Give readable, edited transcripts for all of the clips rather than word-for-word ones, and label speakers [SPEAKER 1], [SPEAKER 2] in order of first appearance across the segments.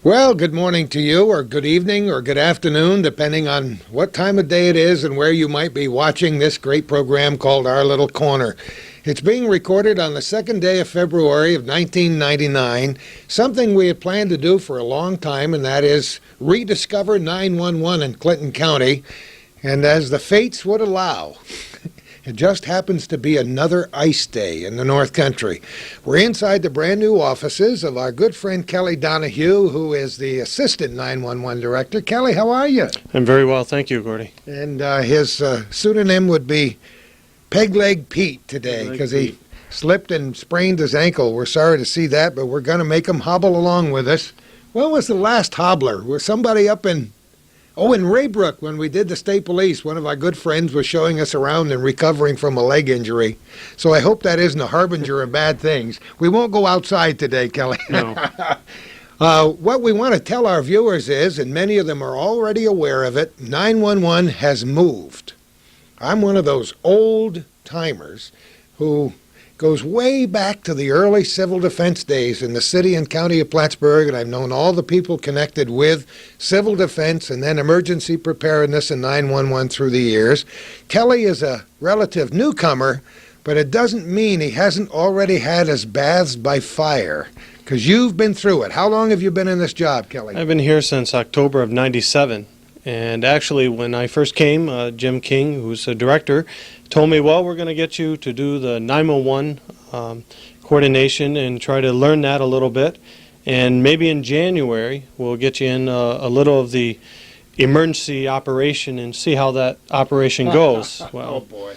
[SPEAKER 1] Well, good morning to you, or good evening, or good afternoon, depending on what time of day it is and where you might be watching this great program called Our Little Corner. It's being recorded on the second day of February of 1999, something we had planned to do for a long time, and that is rediscover 911 in Clinton County. And as the fates would allow, it just happens to be another ice day in the North Country. We're inside the brand new offices of our good friend Kelly Donahue, who is the Assistant 911 Director. Kelly, how are you?
[SPEAKER 2] I'm very well, thank you, Gordy.
[SPEAKER 1] And his pseudonym would be Peg Leg Pete today, because he slipped and sprained his ankle. We're sorry to see that, but we're going to make him hobble along with us. When was the last hobbler? Was somebody up in Raybrook, when we did the state police, one of our good friends was showing us around and recovering from a leg injury. So I hope that isn't a harbinger of bad things. We won't go outside today, Kelly.
[SPEAKER 2] No.
[SPEAKER 1] What we want to tell our viewers is, and many of them are already aware of it, 911 has moved. I'm one of those old timers who goes way back to the early civil defense days in the city and county of Plattsburgh, and I've known all the people connected with civil defense and then emergency preparedness and 911 through the years. Kelly is a relative newcomer, but it doesn't mean he hasn't already had his baths by fire, because you've been through it. How long have you been in this job, Kelly?
[SPEAKER 2] I've been here since October of '97. And actually, when I first came, Jim King, who's the director, told me, well, we're going to get you to do the 911 coordination and try to learn that a little bit. And maybe in January, we'll get you in a little of the emergency operation and see how that operation goes. Well,
[SPEAKER 1] Oh, boy.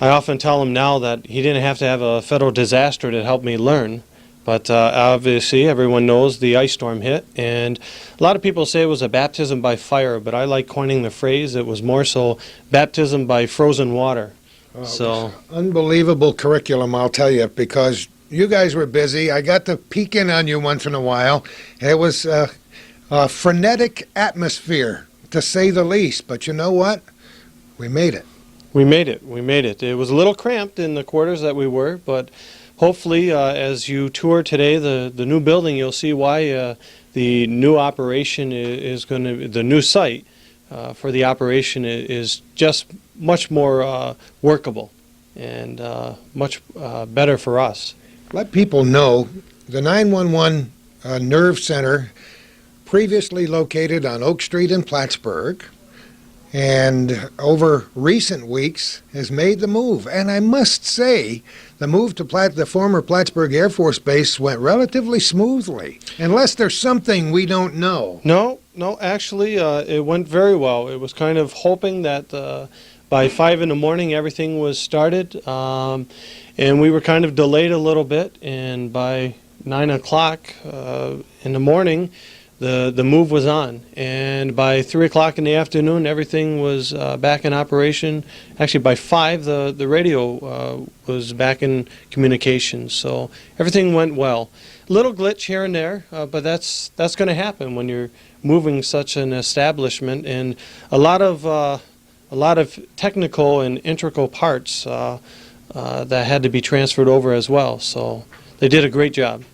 [SPEAKER 2] I often tell him now that he didn't have to have a federal disaster to help me learn. But obviously, everyone knows the ice storm hit, and a lot of people say it was a baptism by fire, but I like coining the phrase. It was more so baptism by frozen water.
[SPEAKER 1] Oh,
[SPEAKER 2] So
[SPEAKER 1] unbelievable curriculum, I'll tell you, because you guys were busy. I got to peek in on you once in a while. It was a frenetic atmosphere, to say the least. But you know what? We made it.
[SPEAKER 2] we made it. We made it. It was a little cramped in the quarters that we were, but hopefully, as you tour today the new building, you'll see why the new operation is going to, the new site for the operation is just much more workable and much better for us.
[SPEAKER 1] Let people know the 911 Nerve Center, previously located on Oak Street in Plattsburgh, and over recent weeks has made the move. And I must say, the move to the former Plattsburgh Air Force Base went relatively smoothly, unless there's something we don't know.
[SPEAKER 2] No, actually, it went very well. It was kind of hoping that by 5 in the morning everything was started, and we were kind of delayed a little bit, and by 9 o'clock in the morning, the move was on, and by 3 o'clock in the afternoon, everything was back in operation. Actually, by 5, the radio was back in communication, so everything went well. Little glitch here and there, but that's going to happen when you're moving such an establishment, and a lot of technical and integral parts that had to be transferred over as well. So they did a great job.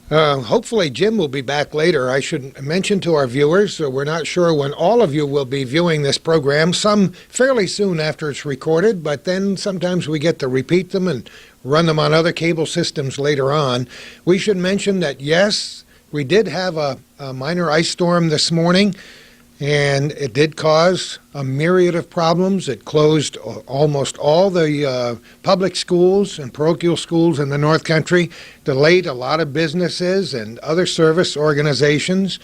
[SPEAKER 1] Hopefully Jim will be back later. I should mention to our viewers, we're not sure when all of you will be viewing this program, some fairly soon after it's recorded, but then sometimes we get to repeat them and run them on other cable systems later on. We should mention that, yes, we did have a minor ice storm this morning, and it did cause a myriad of problems. It closed almost all the public schools and parochial schools in the North Country, delayed a lot of businesses and other service organizations,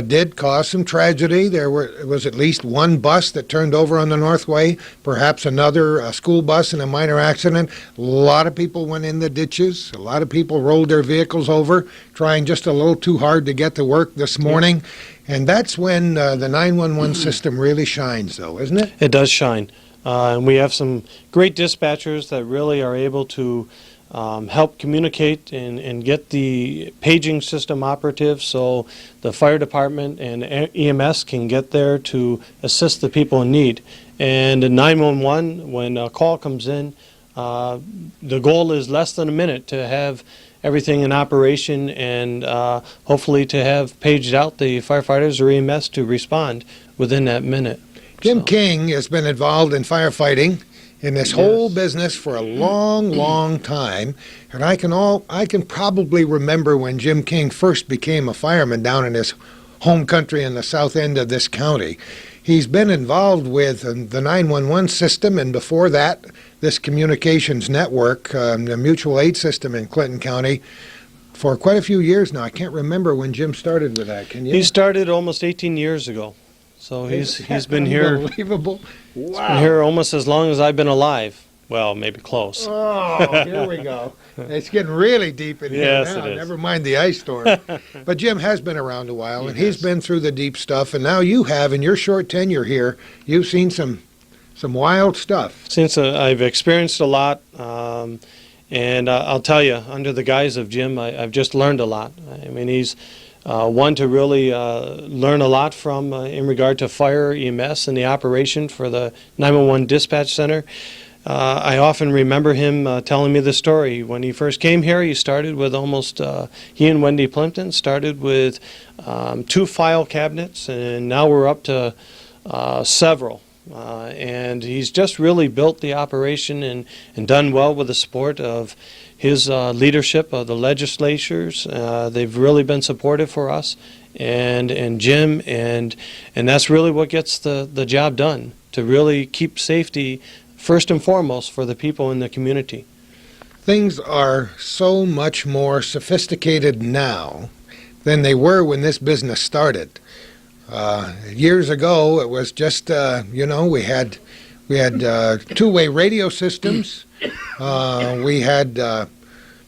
[SPEAKER 1] did cause some tragedy. There was at least one bus that turned over on the Northway, perhaps another school bus in a minor accident. A lot of people went in the ditches. A lot of people rolled their vehicles over, trying just a little too hard to get to work this morning. And that's when the 911 system really shines, though, isn't it?
[SPEAKER 2] It does shine. And we have some great dispatchers that really are able to help communicate and get the paging system operative so the fire department and EMS can get there to assist the people in need. And in 911, when a call comes in, the goal is less than a minute to have everything in operation, and hopefully to have paged out the firefighters or EMS to respond within that minute.
[SPEAKER 1] Jim King has been involved in firefighting in this whole business for a long, long time, and I can probably remember when Jim King first became a fireman down in his home country in the south end of this county. He's been involved with the 911 system, and before that, this communications network, the mutual aid system in Clinton County, for quite a few years now. I can't remember when Jim started with that. Can you?
[SPEAKER 2] He started almost 18 years ago. So he's been here.
[SPEAKER 1] Unbelievable. Wow.
[SPEAKER 2] He's been here almost as long as I've been alive. Well, maybe close.
[SPEAKER 1] Oh, here we go. It's getting really deep in here now.
[SPEAKER 2] It is.
[SPEAKER 1] Never mind the ice storm. But Jim has been around a while, and he's been through the deep stuff. And now you have, in your short tenure here, you've seen some wild stuff.
[SPEAKER 2] Since I've experienced a lot, and I'll tell you, under the guise of Jim, I've just learned a lot. I mean, he's one to really learn a lot from in regard to fire, EMS, and the operation for the 911 dispatch center. I often remember him telling me the story. When he first came here, he started with he and Wendy Plimpton started with 2 file cabinets, and now we're up to several. And he's just really built the operation and done well with the support of his leadership of the legislatures. They've really been supportive for us and Jim, and that's really what gets the job done, to really keep safety first and foremost for the people in the community.
[SPEAKER 1] Things are so much more sophisticated now than they were when this business started. Years ago, it was just, we had two-way radio systems. We had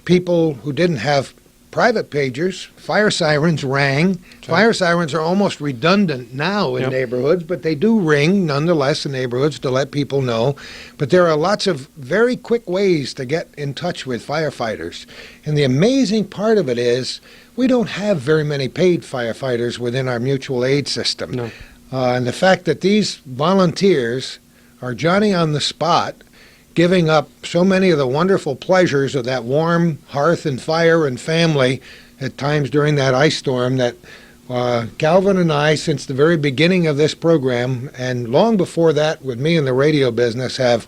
[SPEAKER 1] people who didn't have private pagers. Fire sirens rang. Fire sirens are almost redundant now in neighborhoods, but they do ring nonetheless in neighborhoods to let people know. But there are lots of very quick ways to get in touch with firefighters. And the amazing part of it is we don't have very many paid firefighters within our mutual aid system.
[SPEAKER 2] No.
[SPEAKER 1] And the fact that these volunteers are Johnny on the spot, giving up so many of the wonderful pleasures of that warm hearth and fire and family at times during that ice storm, that Calvin and I, since the very beginning of this program, and long before that with me in the radio business, have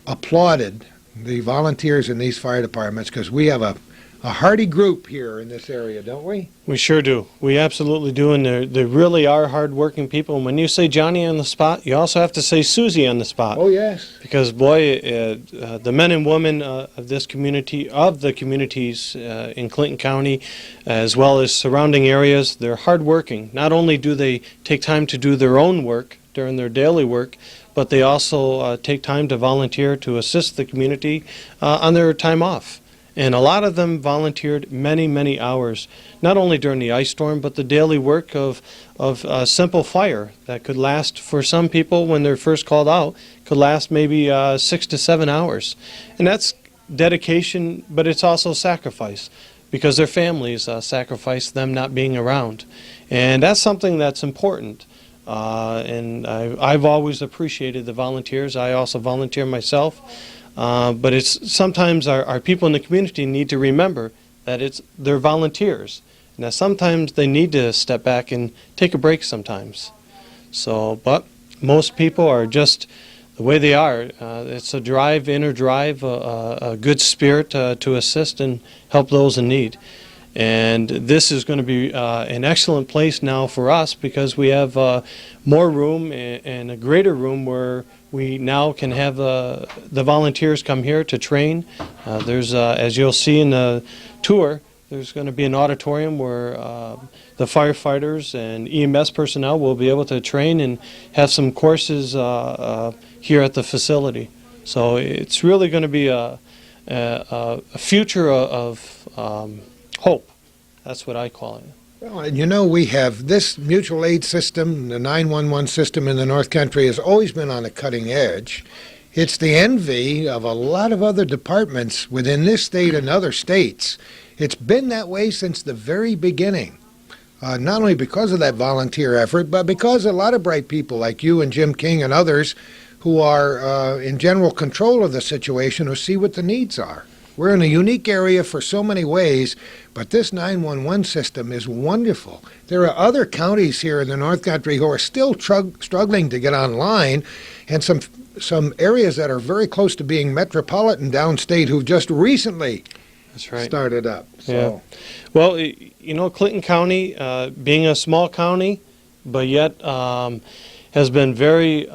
[SPEAKER 1] applauded the volunteers in these fire departments, because we have a hearty group here in this area, don't we?
[SPEAKER 2] We sure do. We absolutely do, and they really are hard-working people. And when you say Johnny on the spot, you also have to say Susie on the spot.
[SPEAKER 1] Oh, yes.
[SPEAKER 2] Because, boy, the men and women of this community, of the communities in Clinton County, as well as surrounding areas, they're hard-working. Not only do they take time to do their own work during their daily work, but they also take time to volunteer to assist the community on their time off. And a lot of them volunteered many, many hours, not only during the ice storm, but the daily work of simple fire that could last, for some people when they're first called out, could last maybe 6 to 7 hours. And that's dedication, but it's also sacrifice, because their families sacrifice them not being around. And that's something that's important. And I've always appreciated the volunteers. I also volunteer myself. But it's sometimes our people in the community need to remember that they're volunteers, and that sometimes they need to step back and take a break sometimes. So, but most people are just the way they are. It's a drive, inner drive, a good spirit to assist and help those in need. And this is going to be an excellent place now for us, because we have more room and a greater room where we now can have the volunteers come here to train. There's, as you'll see in the tour, there's going to be an auditorium where the firefighters and EMS personnel will be able to train and have some courses here at the facility. So it's really going to be a future of hope. That's what I call it.
[SPEAKER 1] Well, and you know, we have this mutual aid system, the 911 system in the North Country has always been on the cutting edge. It's the envy of a lot of other departments within this state and other states. It's been that way since the very beginning, not only because of that volunteer effort, but because a lot of bright people like you and Jim King and others who are in general control of the situation, who see what the needs are. We're in a unique area for so many ways, but this 911 system is wonderful. There are other counties here in the North Country who are still struggling to get online, and some areas that are very close to being metropolitan downstate who've just recently
[SPEAKER 2] That's right.
[SPEAKER 1] started up. So.
[SPEAKER 2] Yeah. Well, you know, Clinton County, being a small county, but yet has been very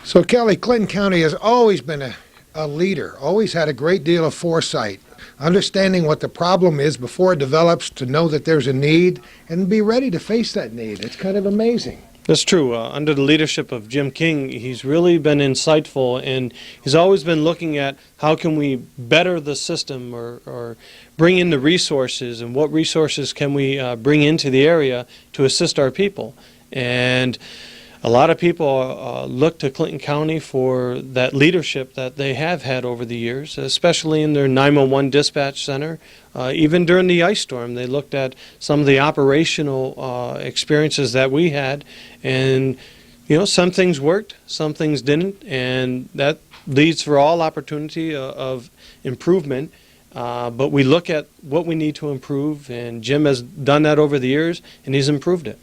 [SPEAKER 1] So, Kelly, Clinton County has always been a leader, always had a great deal of foresight, understanding what the problem is before it develops, to know that there's a need and be ready to face that need. It's kind of amazing.
[SPEAKER 2] That's true. Under the leadership of Jim King, he's really been insightful, and he's always been looking at how can we better the system or bring in the resources, and what resources can we bring into the area to assist our people. And a lot of people look to Clinton County for that leadership that they have had over the years, especially in their 911 dispatch center. Even during the ice storm, they looked at some of the operational experiences that we had, and you know, some things worked, some things didn't, and that leads for all opportunity of improvement. But we look at what we need to improve, and Jim has done that over the years, and he's improved it.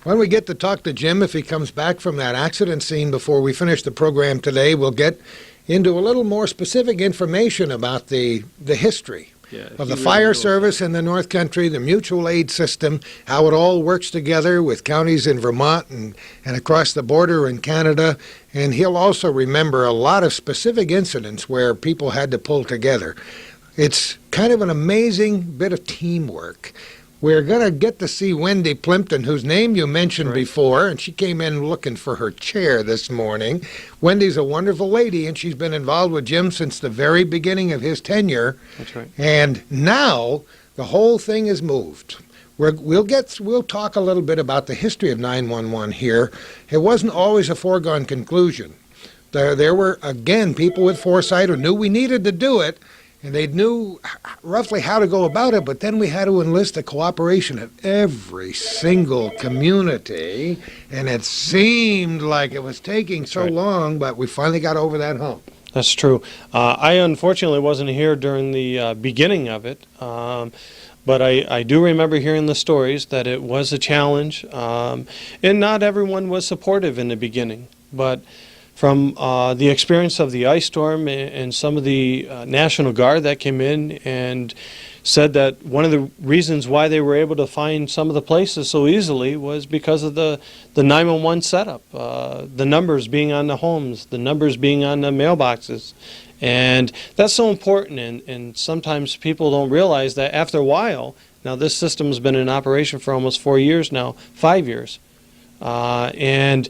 [SPEAKER 1] When we get to talk to Jim, if he comes back from that accident scene before we finish the program today, we'll get into a little more specific information about the history of the fire service in the North Country, the mutual aid system, how it all works together with counties in Vermont and across the border in Canada. And he'll also remember a lot of specific incidents where people had to pull together. It's kind of an amazing bit of teamwork. We're going to get to see Wendy Plimpton, whose name you mentioned before, and she came in looking for her chair this morning. Wendy's a wonderful lady, and she's been involved with Jim since the very beginning of his tenure.
[SPEAKER 2] That's right.
[SPEAKER 1] And now the whole thing has moved. We'll talk a little bit about the history of 911 here. It wasn't always a foregone conclusion. There were, again, people with foresight who knew we needed to do it, and they knew roughly how to go about it, but then we had to enlist the cooperation of every single community, and it seemed like it was taking so long, but we finally got over that hump.
[SPEAKER 2] That's true. I unfortunately wasn't here during the beginning of it, but I do remember hearing the stories that it was a challenge, and not everyone was supportive in the beginning, but from the experience of the ice storm and some of the National Guard that came in and said that one of the reasons why they were able to find some of the places so easily was because of the 911 setup, the numbers being on the homes, the numbers being on the mailboxes. And that's so important, and sometimes people don't realize that after a while, now this system's been in operation for almost 4 years now, 5 years, and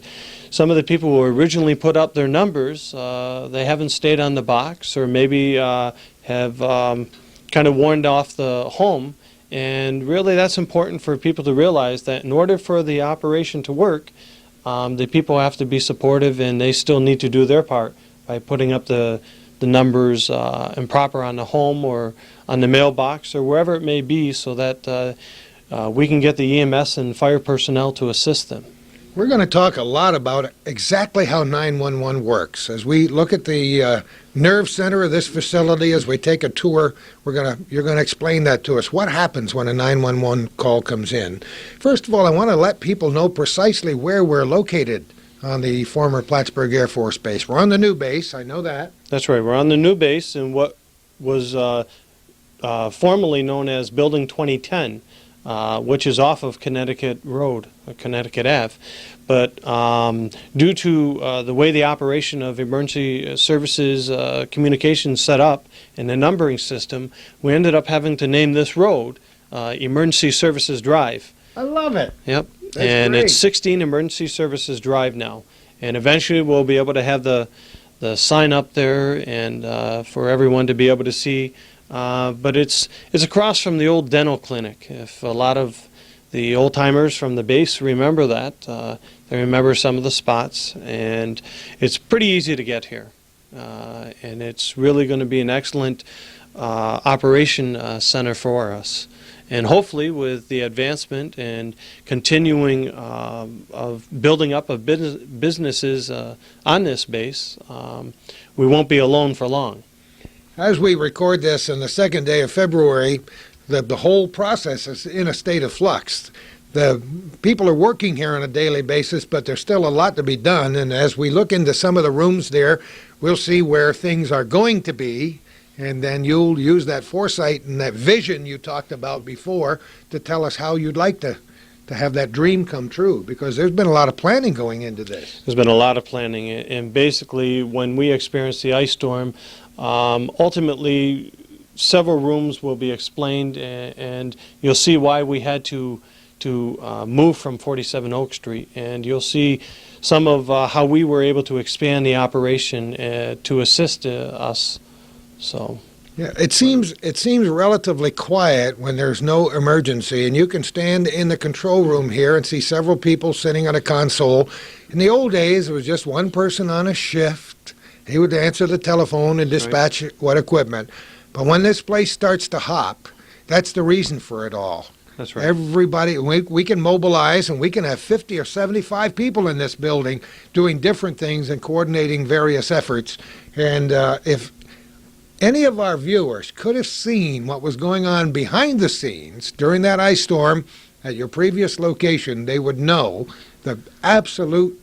[SPEAKER 2] some of the people who originally put up their numbers, they haven't stayed on the box, or maybe have kind of warned off the home. And really that's important for people to realize that in order for the operation to work, the people have to be supportive, and they still need to do their part by putting up the numbers and proper on the home or on the mailbox or wherever it may be, so that we can get the EMS and fire personnel to assist them.
[SPEAKER 1] We're going to talk a lot about exactly how 911 works. As we look at the nerve center of this facility, as we take a tour, you're going to explain that to us. What happens when a 911 call comes in? First of all, I want to let people know precisely where we're located on the former Plattsburgh Air Force Base. We're on the new base, I know that.
[SPEAKER 2] That's right, we're on the new base in what was formerly known as Building 2010. Which is off of Connecticut Road, Connecticut Ave. But due to the way the operation of emergency services communications set up and the numbering system, we ended up having to name this road Emergency Services Drive.
[SPEAKER 1] I love it.
[SPEAKER 2] Yep.
[SPEAKER 1] That's
[SPEAKER 2] and
[SPEAKER 1] great.
[SPEAKER 2] It's 16 Emergency Services Drive now. And eventually we'll be able to have the sign up there and for everyone to be able to see. But it's across from the old dental clinic. If a lot of the old-timers from the base remember that, they remember some of the spots, and it's pretty easy to get here. And it's really going to be an excellent operation center for us. And hopefully with the advancement and continuing of building up of businesses on this base, we won't be alone for long.
[SPEAKER 1] As we record this on the second day of February, the whole process is in a state of flux. The people are working here on a daily basis, but there's still a lot to be done. And as we look into some of the rooms there, we'll see where things are going to be. And then you'll use that foresight and that vision you talked about before to tell us how you'd like to have that dream come true, because there's been a lot of planning going into this.
[SPEAKER 2] There's been a lot of planning, and basically when we experienced the ice storm, ultimately several rooms will be explained, and you'll see why we had to move from 47 Oak Street, and you'll see some of how we were able to expand the operation to assist us. So.
[SPEAKER 1] Yeah, it seems relatively quiet when there's no emergency, and you can stand in the control room here and see several people sitting on a console. In the old days, it was just one person on a shift. He would answer the telephone and dispatch what equipment. But when this place starts to hop, that's the reason for it all.
[SPEAKER 2] That's right.
[SPEAKER 1] Everybody, we can mobilize, and we can have 50 or 75 people in this building doing different things and coordinating various efforts. And if any of our viewers could have seen what was going on behind the scenes during that ice storm at your previous location, they would know the absolute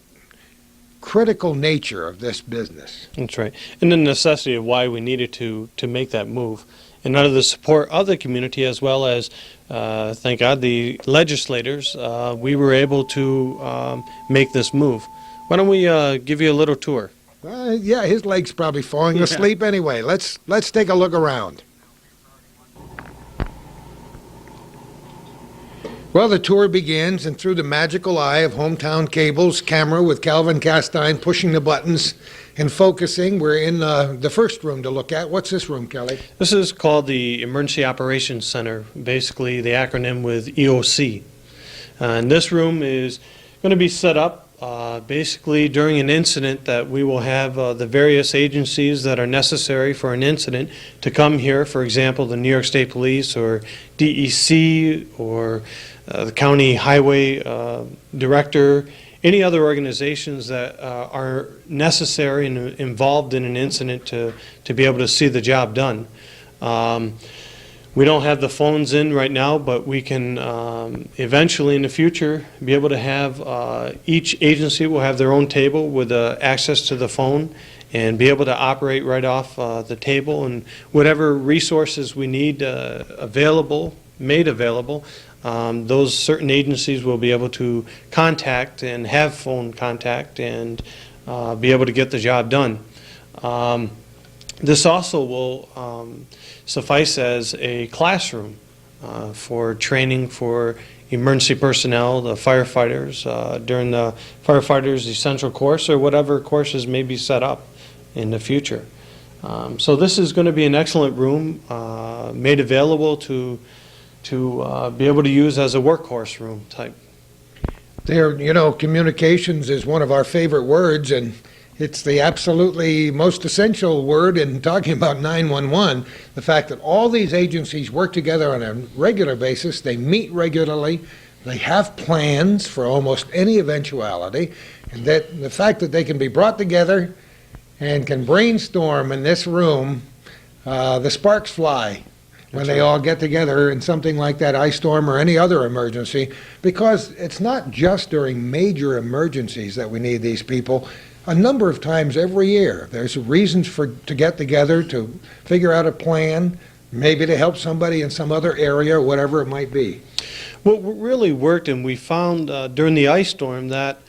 [SPEAKER 1] critical nature of this business.
[SPEAKER 2] That's right. And the necessity of why we needed to make that move. And under the support of the community, as well as, thank God, the legislators, we were able to make this move. Why don't we give you a little tour?
[SPEAKER 1] Yeah, his leg's probably falling asleep anyway. Let's take a look around. Well, the tour begins, and through the magical eye of Hometown Cable's camera with Calvin Castine pushing the buttons and focusing, we're in the first room to look at. What's this room, Kelly?
[SPEAKER 2] This is called the Emergency Operations Center, basically the acronym with EOC. And this room is going to be set up basically during an incident that we will have the various agencies that are necessary for an incident to come here. For example, the New York State Police or DEC or the County Highway Director, any other organizations that are necessary and involved in an incident to be able to see the job done. We don't have the phones in right now, but we can eventually in the future be able to have each agency will have their own table with access to the phone and be able to operate right off the table, and whatever resources we need made available, those certain agencies will be able to contact and have phone contact and be able to get the job done. This also will suffice as a classroom for training for emergency personnel, the firefighters, during the firefighters essential course or whatever courses may be set up in the future. So this is going to be an excellent room made available to be able to use as a workhorse room type.
[SPEAKER 1] There, communications is one of our favorite words, and it's the absolutely most essential word in talking about 911. The fact that all these agencies work together on a regular basis, they meet regularly, they have plans for almost any eventuality, and that the fact that they can be brought together and can brainstorm in this room, the sparks fly when they all get together in something like that ice storm or any other emergency, because it's not just during major emergencies that we need these people. A number of times every year, there's reasons to get together, to figure out a plan, maybe to help somebody in some other area, or whatever it might be.
[SPEAKER 2] What really worked, and we found during the ice storm, that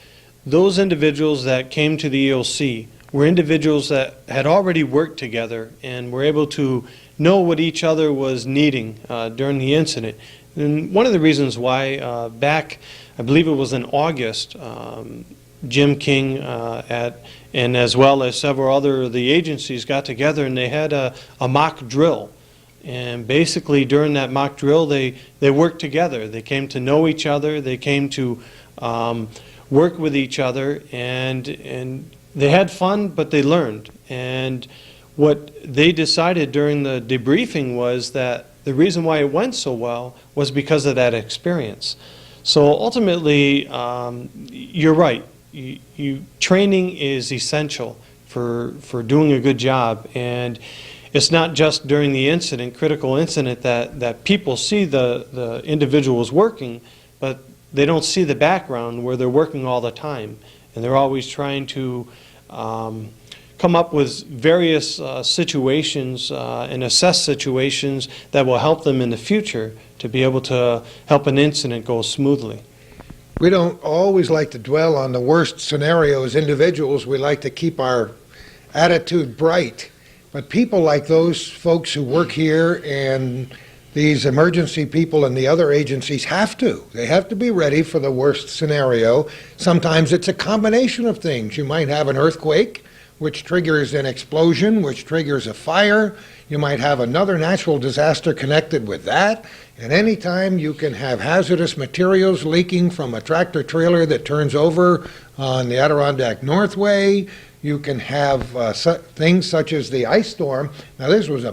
[SPEAKER 2] those individuals that came to the EOC were individuals that had already worked together and were able to know what each other was needing during the incident. And one of the reasons why back, I believe it was in August, Jim King and as well as several other of the agencies got together and they had a mock drill. And basically during that mock drill they worked together. They came to know each other, they came to work with each other, and they had fun, but they learned. And what they decided during the debriefing was that the reason why it went so well was because of that experience. So ultimately, you're right. Training is essential for doing a good job, and it's not just during the incident, critical incident, that people see the individuals working, but they don't see the background where they're working all the time, and they're always trying to come up with various situations and assess situations that will help them in the future to be able to help an incident go smoothly.
[SPEAKER 1] We don't always like to dwell on the worst scenarios. Individuals, we like to keep our attitude bright. But people like those folks who work here and these emergency people and the other agencies have to. They have to be ready for the worst scenario. Sometimes it's a combination of things. You might have an earthquake, which triggers an explosion, which triggers a fire. You might have another natural disaster connected with that. And anytime you can have hazardous materials leaking from a tractor trailer that turns over on the Adirondack Northway, you can have things such as the ice storm. Now, this was a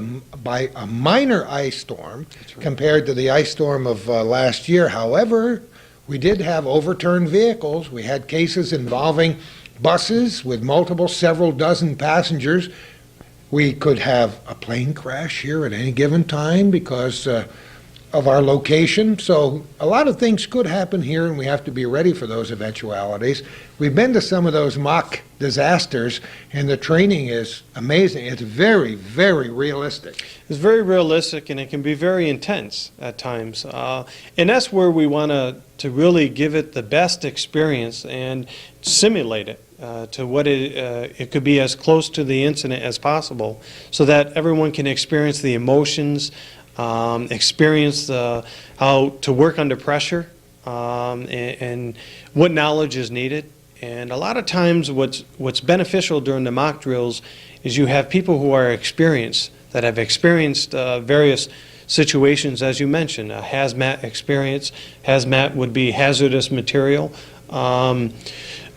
[SPEAKER 1] minor ice storm compared to the ice storm of last year. However, we did have overturned vehicles. We had cases involving buses with several dozen passengers. We could have a plane crash here at any given time because of our location. So a lot of things could happen here, and we have to be ready for those eventualities. We've been to some of those mock disasters, and the training is amazing. It's very, very realistic.
[SPEAKER 2] It's very realistic, and it can be very intense at times. And that's where we want to really give it the best experience and simulate it to what it could be as close to the incident as possible, so that everyone can experience the emotions, experience how to work under pressure, and what knowledge is needed. And a lot of times what's beneficial during the mock drills is you have people who are experienced, that have experienced various situations, as you mentioned, a hazmat experience. Hazmat would be hazardous material.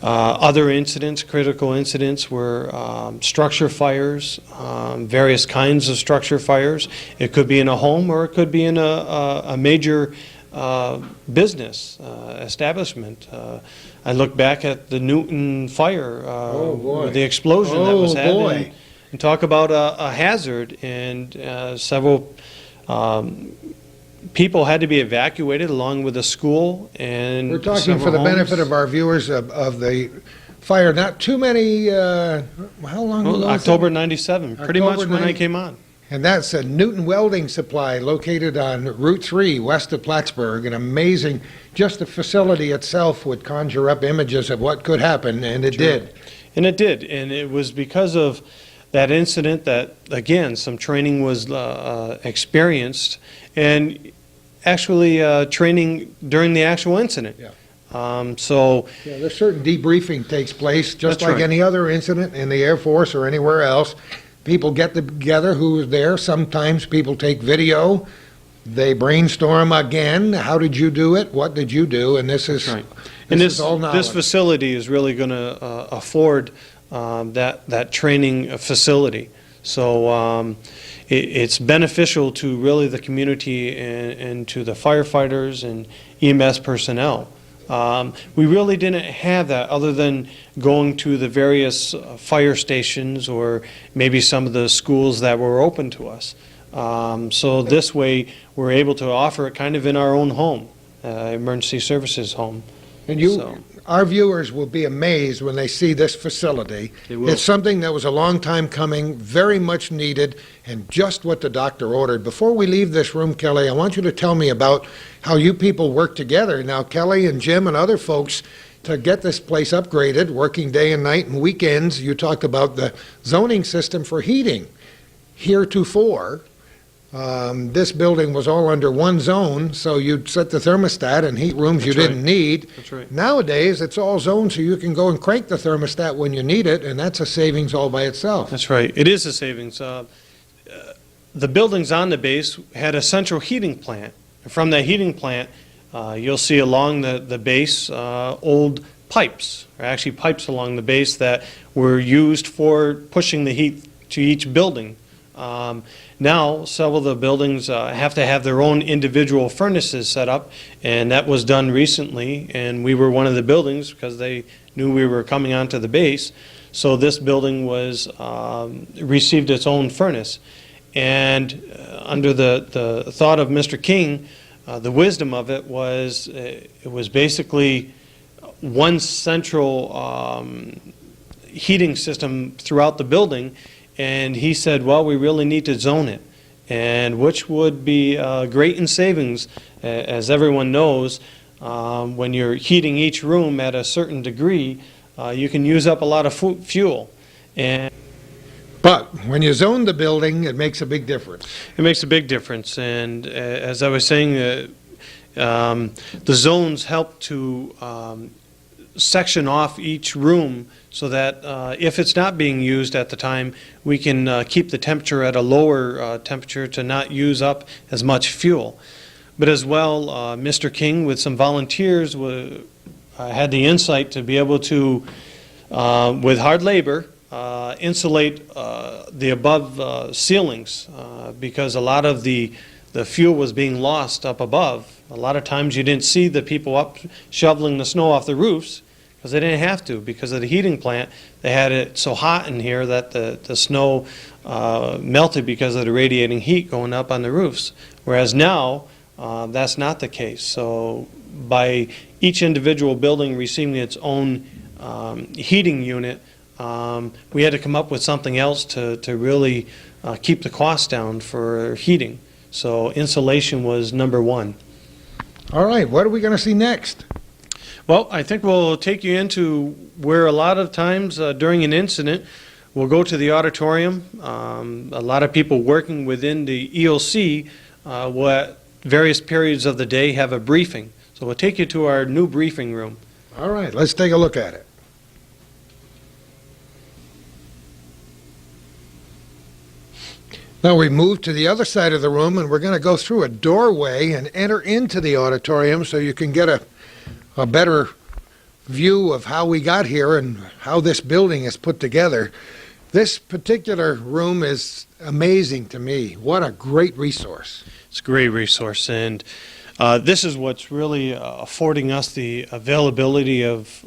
[SPEAKER 2] Other incidents, critical incidents, were structure fires, various kinds of structure fires. It could be in a home, or it could be in a major business establishment. I look back at the Newton fire, the explosion that was had, and talk about a hazard, and several people had to be evacuated along with the school. And
[SPEAKER 1] we're talking, for the benefit of our viewers, of the fire. Not too many, how long ago?
[SPEAKER 2] October '97, pretty much when I came on.
[SPEAKER 1] And that's a Newton Welding Supply located on Route 3 west of Plattsburgh. An amazing, just the facility itself would conjure up images of what could happen, and it did.
[SPEAKER 2] And it did, and it was because of that incident that, again, some training was experienced, and actually training during the actual incident.
[SPEAKER 1] Yeah.
[SPEAKER 2] There's
[SPEAKER 1] certain debriefing takes place, just like any other incident in the Air Force or anywhere else. People get together who was there. Sometimes people take video. They brainstorm again. How did you do it? What did you do? And this is
[SPEAKER 2] this
[SPEAKER 1] all knowledge.
[SPEAKER 2] This facility is really going to afford that training facility. So it's beneficial to really the community and to the firefighters and EMS personnel. We really didn't have that other than going to the various fire stations or maybe some of the schools that were open to us. So this way we're able to offer it kind of in our own home, emergency services home.
[SPEAKER 1] And our viewers will be amazed when they see this facility. It's something that was a long time coming, very much needed, and just what the doctor ordered. Before we leave this room, Kelly, I want you to tell me about how you people work together. Now, Kelly and Jim and other folks, to get this place upgraded, working day and night and weekends. You talked about the zoning system for heating. Heretofore, this building was all under one zone, so you'd set the thermostat and heat rooms you didn't need.
[SPEAKER 2] That's right.
[SPEAKER 1] Nowadays, it's all zoned, so you can go and crank the thermostat when you need it, and that's a savings all by itself.
[SPEAKER 2] That's right. It is a savings. The buildings on the base had a central heating plant. From that heating plant, you'll see along the base old pipes, or actually pipes along the base that were used for pushing the heat to each building. Now, several of the buildings have to have their own individual furnaces set up, and that was done recently, and we were one of the buildings because they knew we were coming onto the base. So this building was received its own furnace. And under the thought of Mr. King, the wisdom of it was basically one central heating system throughout the building, and he said, well, we really need to zone it, and which would be great in savings. As everyone knows, when you're heating each room at a certain degree, you can use up a lot of fuel.
[SPEAKER 1] But when you zone the building, it makes a big difference.
[SPEAKER 2] It makes a big difference, and as I was saying, the zones help to section off each room so that if it's not being used at the time, we can keep the temperature at a lower temperature to not use up as much fuel. But as well, Mr. King, with some volunteers, had the insight to be able to, with hard labor, insulate the above ceilings because a lot of the fuel was being lost up above. A lot of times you didn't see the people up shoveling the snow off the roofs because they didn't have to. Because of the heating plant, they had it so hot in here that the snow melted because of the radiating heat going up on the roofs. Whereas now, that's not the case. So by each individual building receiving its own heating unit, we had to come up with something else to really keep the cost down for heating. So insulation was number one.
[SPEAKER 1] All right, what are we going to see next?
[SPEAKER 2] Well, I think we'll take you into where a lot of times during an incident, we'll go to the auditorium. A lot of people working within the ELC will at various periods of the day have a briefing. So we'll take you to our new briefing room.
[SPEAKER 1] All right, let's take a look at it. Now we move to the other side of the room, and we're going to go through a doorway and enter into the auditorium so you can get a better view of how we got here and how this building is put together. This particular room is amazing to me. What a great resource.
[SPEAKER 2] It's a great resource, and this is what's really affording us the availability of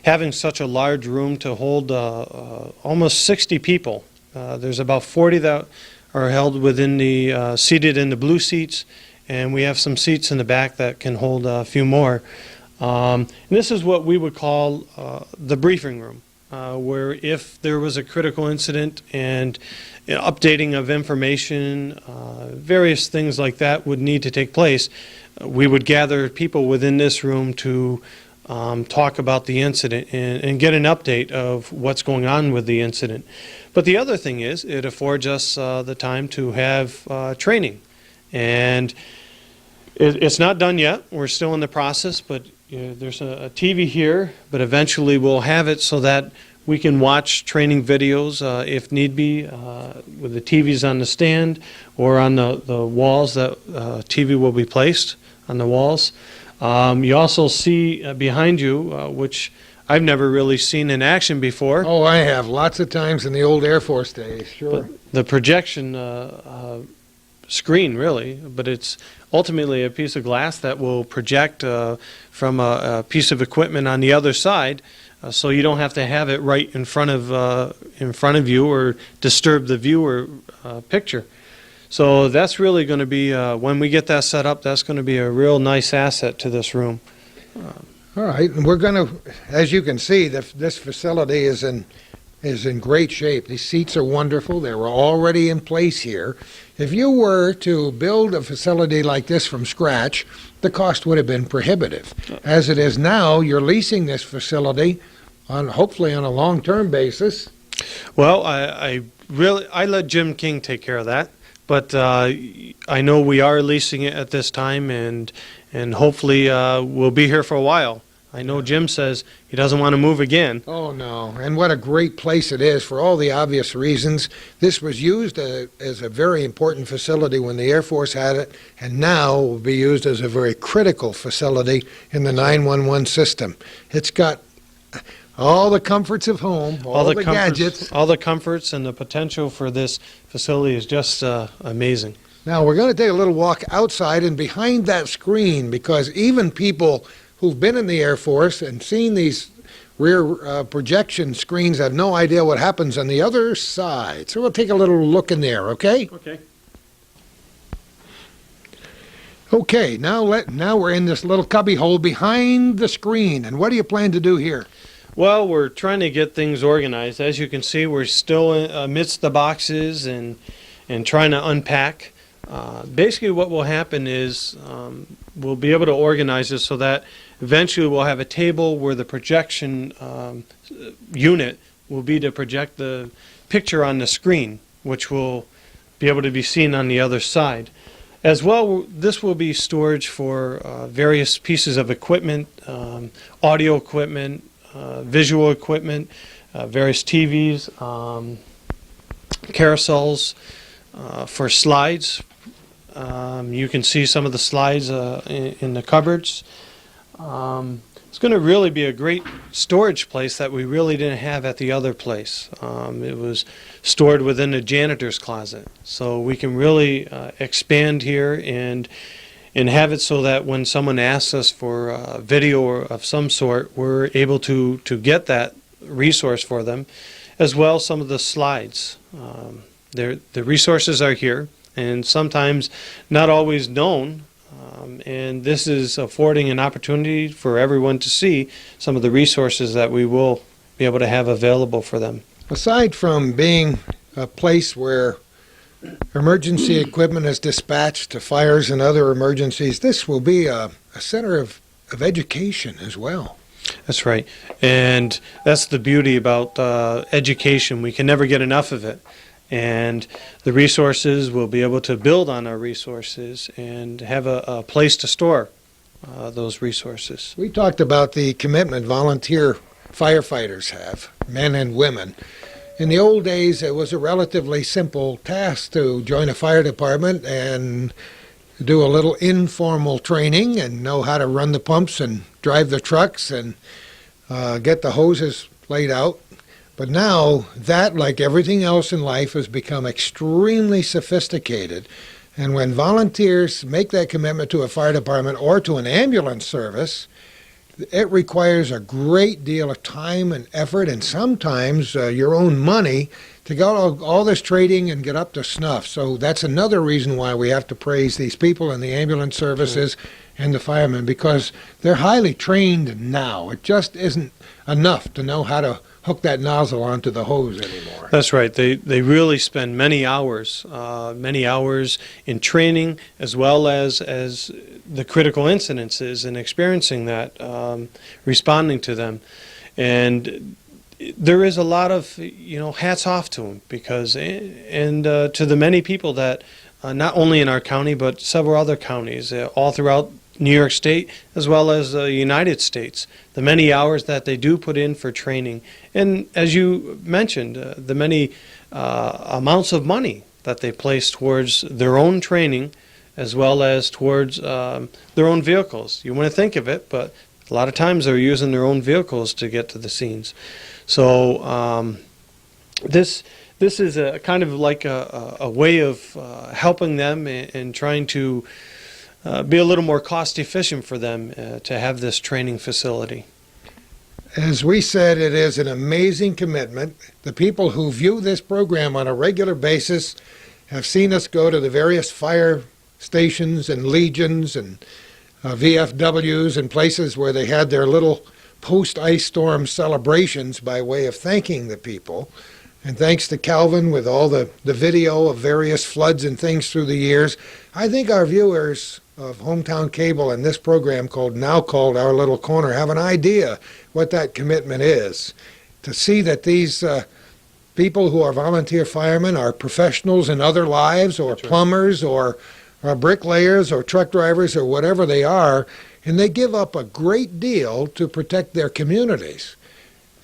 [SPEAKER 2] having such a large room to hold almost 60 people. There's about 40 that are held within the seated in the blue seats, and we have some seats in the back that can hold a few more. And this is what we would call the briefing room, where if there was a critical incident and updating of information, various things like that would need to take place, we would gather people within this room to talk about the incident and get an update of what's going on with the incident. But the other thing is, it affords us the time to have training. And it's not done yet. We're still in the process, but there's a TV here, but eventually we'll have it so that we can watch training videos if need be with the TVs on the stand or on the walls that TV will be placed on the walls. You also see behind you, which I've never really seen in action before.
[SPEAKER 1] Oh, I have. Lots of times in the old Air Force days, sure.
[SPEAKER 2] But the projection screen, really, but it's ultimately a piece of glass that will project from a piece of equipment on the other side, so you don't have to have it right in front of you or disturb the viewer picture. So that's really going to be, when we get that set up, that's going to be a real nice asset to this room.
[SPEAKER 1] All right, and we're going to, as you can see, this facility is in great shape. These seats are wonderful. They were already in place here. If you were to build a facility like this from scratch, the cost would have been prohibitive. As it is now, you're leasing this facility hopefully on a long-term basis.
[SPEAKER 2] Well, I let Jim King take care of that. But I know we are leasing it at this time, and hopefully we'll be here for a while. I know Jim says he doesn't want to move again.
[SPEAKER 1] Oh, no. And what a great place it is for all the obvious reasons. This was used as a very important facility when the Air Force had it, and now will be used as a very critical facility in the 911 system. It's got All the comforts of home, all the gadgets.
[SPEAKER 2] All the comforts and the potential for this facility is just amazing.
[SPEAKER 1] Now, we're going to take a little walk outside and behind that screen, because even people who've been in the Air Force and seen these rear projection screens have no idea what happens on the other side. So we'll take a little look in there, okay?
[SPEAKER 2] Okay.
[SPEAKER 1] Okay, now we're in this little cubby hole behind the screen. And what do you plan to do here?
[SPEAKER 2] Well, we're trying to get things organized. As you can see, we're still amidst the boxes and trying to unpack. Basically, what will happen is we'll be able to organize this so that eventually we'll have a table where the projection unit will be to project the picture on the screen, which will be able to be seen on the other side. As well, this will be storage for various pieces of equipment, audio equipment, visual equipment, various TVs, carousels, for slides. You can see some of the slides in the cupboards. It's going to really be a great storage place that we really didn't have at the other place. It was stored within the janitor's closet. So we can really expand here and have it so that when someone asks us for a video of some sort, we're able to get that resource for them, as well as some of the slides. The resources are here, and sometimes not always known. And this is affording an opportunity for everyone to see some of the resources that we will be able to have available for them.
[SPEAKER 1] Aside from being a place where emergency equipment is dispatched to fires and other emergencies, this will be a center of education as well.
[SPEAKER 2] That's right. And that's the beauty about education. We can never get enough of it. And the resources, will be able to build on our resources and have a place to store those resources.
[SPEAKER 1] We talked about the commitment volunteer firefighters have, men and women. In the old days, it was a relatively simple task to join a fire department and do a little informal training and know how to run the pumps and drive the trucks and get the hoses laid out. But now that, like everything else in life, has become extremely sophisticated. And when volunteers make that commitment to a fire department or to an ambulance service, it requires a great deal of time and effort, and sometimes your own money, to go all this training and get up to snuff. So that's another reason why we have to praise these people in the ambulance services and the firemen, because they're highly trained now. It just isn't enough to know how to hook that nozzle onto the hose anymore.
[SPEAKER 2] That's right. They really spend many hours in training, as well as the critical incidences and experiencing that, responding to them. And there is a lot of, hats off to them, because, and to the many people that, not only in our county, but several other counties, all throughout New York State, as well as the United States, the many hours that they do put in for training. And as you mentioned, the many amounts of money that they place towards their own training, as well as towards their own vehicles. You want to think of it, but a lot of times they're using their own vehicles to get to the scenes. So this is a kind of like a way of helping them and trying to be a little more cost efficient for them to have this training facility.
[SPEAKER 1] As we said, it is an amazing commitment. The people who view this program on a regular basis have seen us go to the various fire stations and legions and VFWs and places where they had their little post-ice storm celebrations by way of thanking the people. And thanks to Calvin with all the video of various floods and things through the years, I think our viewers of Hometown Cable and this program now called Our Little Corner have an idea what that commitment is. To see that these people who are volunteer firemen are professionals in other lives, or plumbers, or bricklayers, or truck drivers, or whatever they are, and they give up a great deal to protect their communities.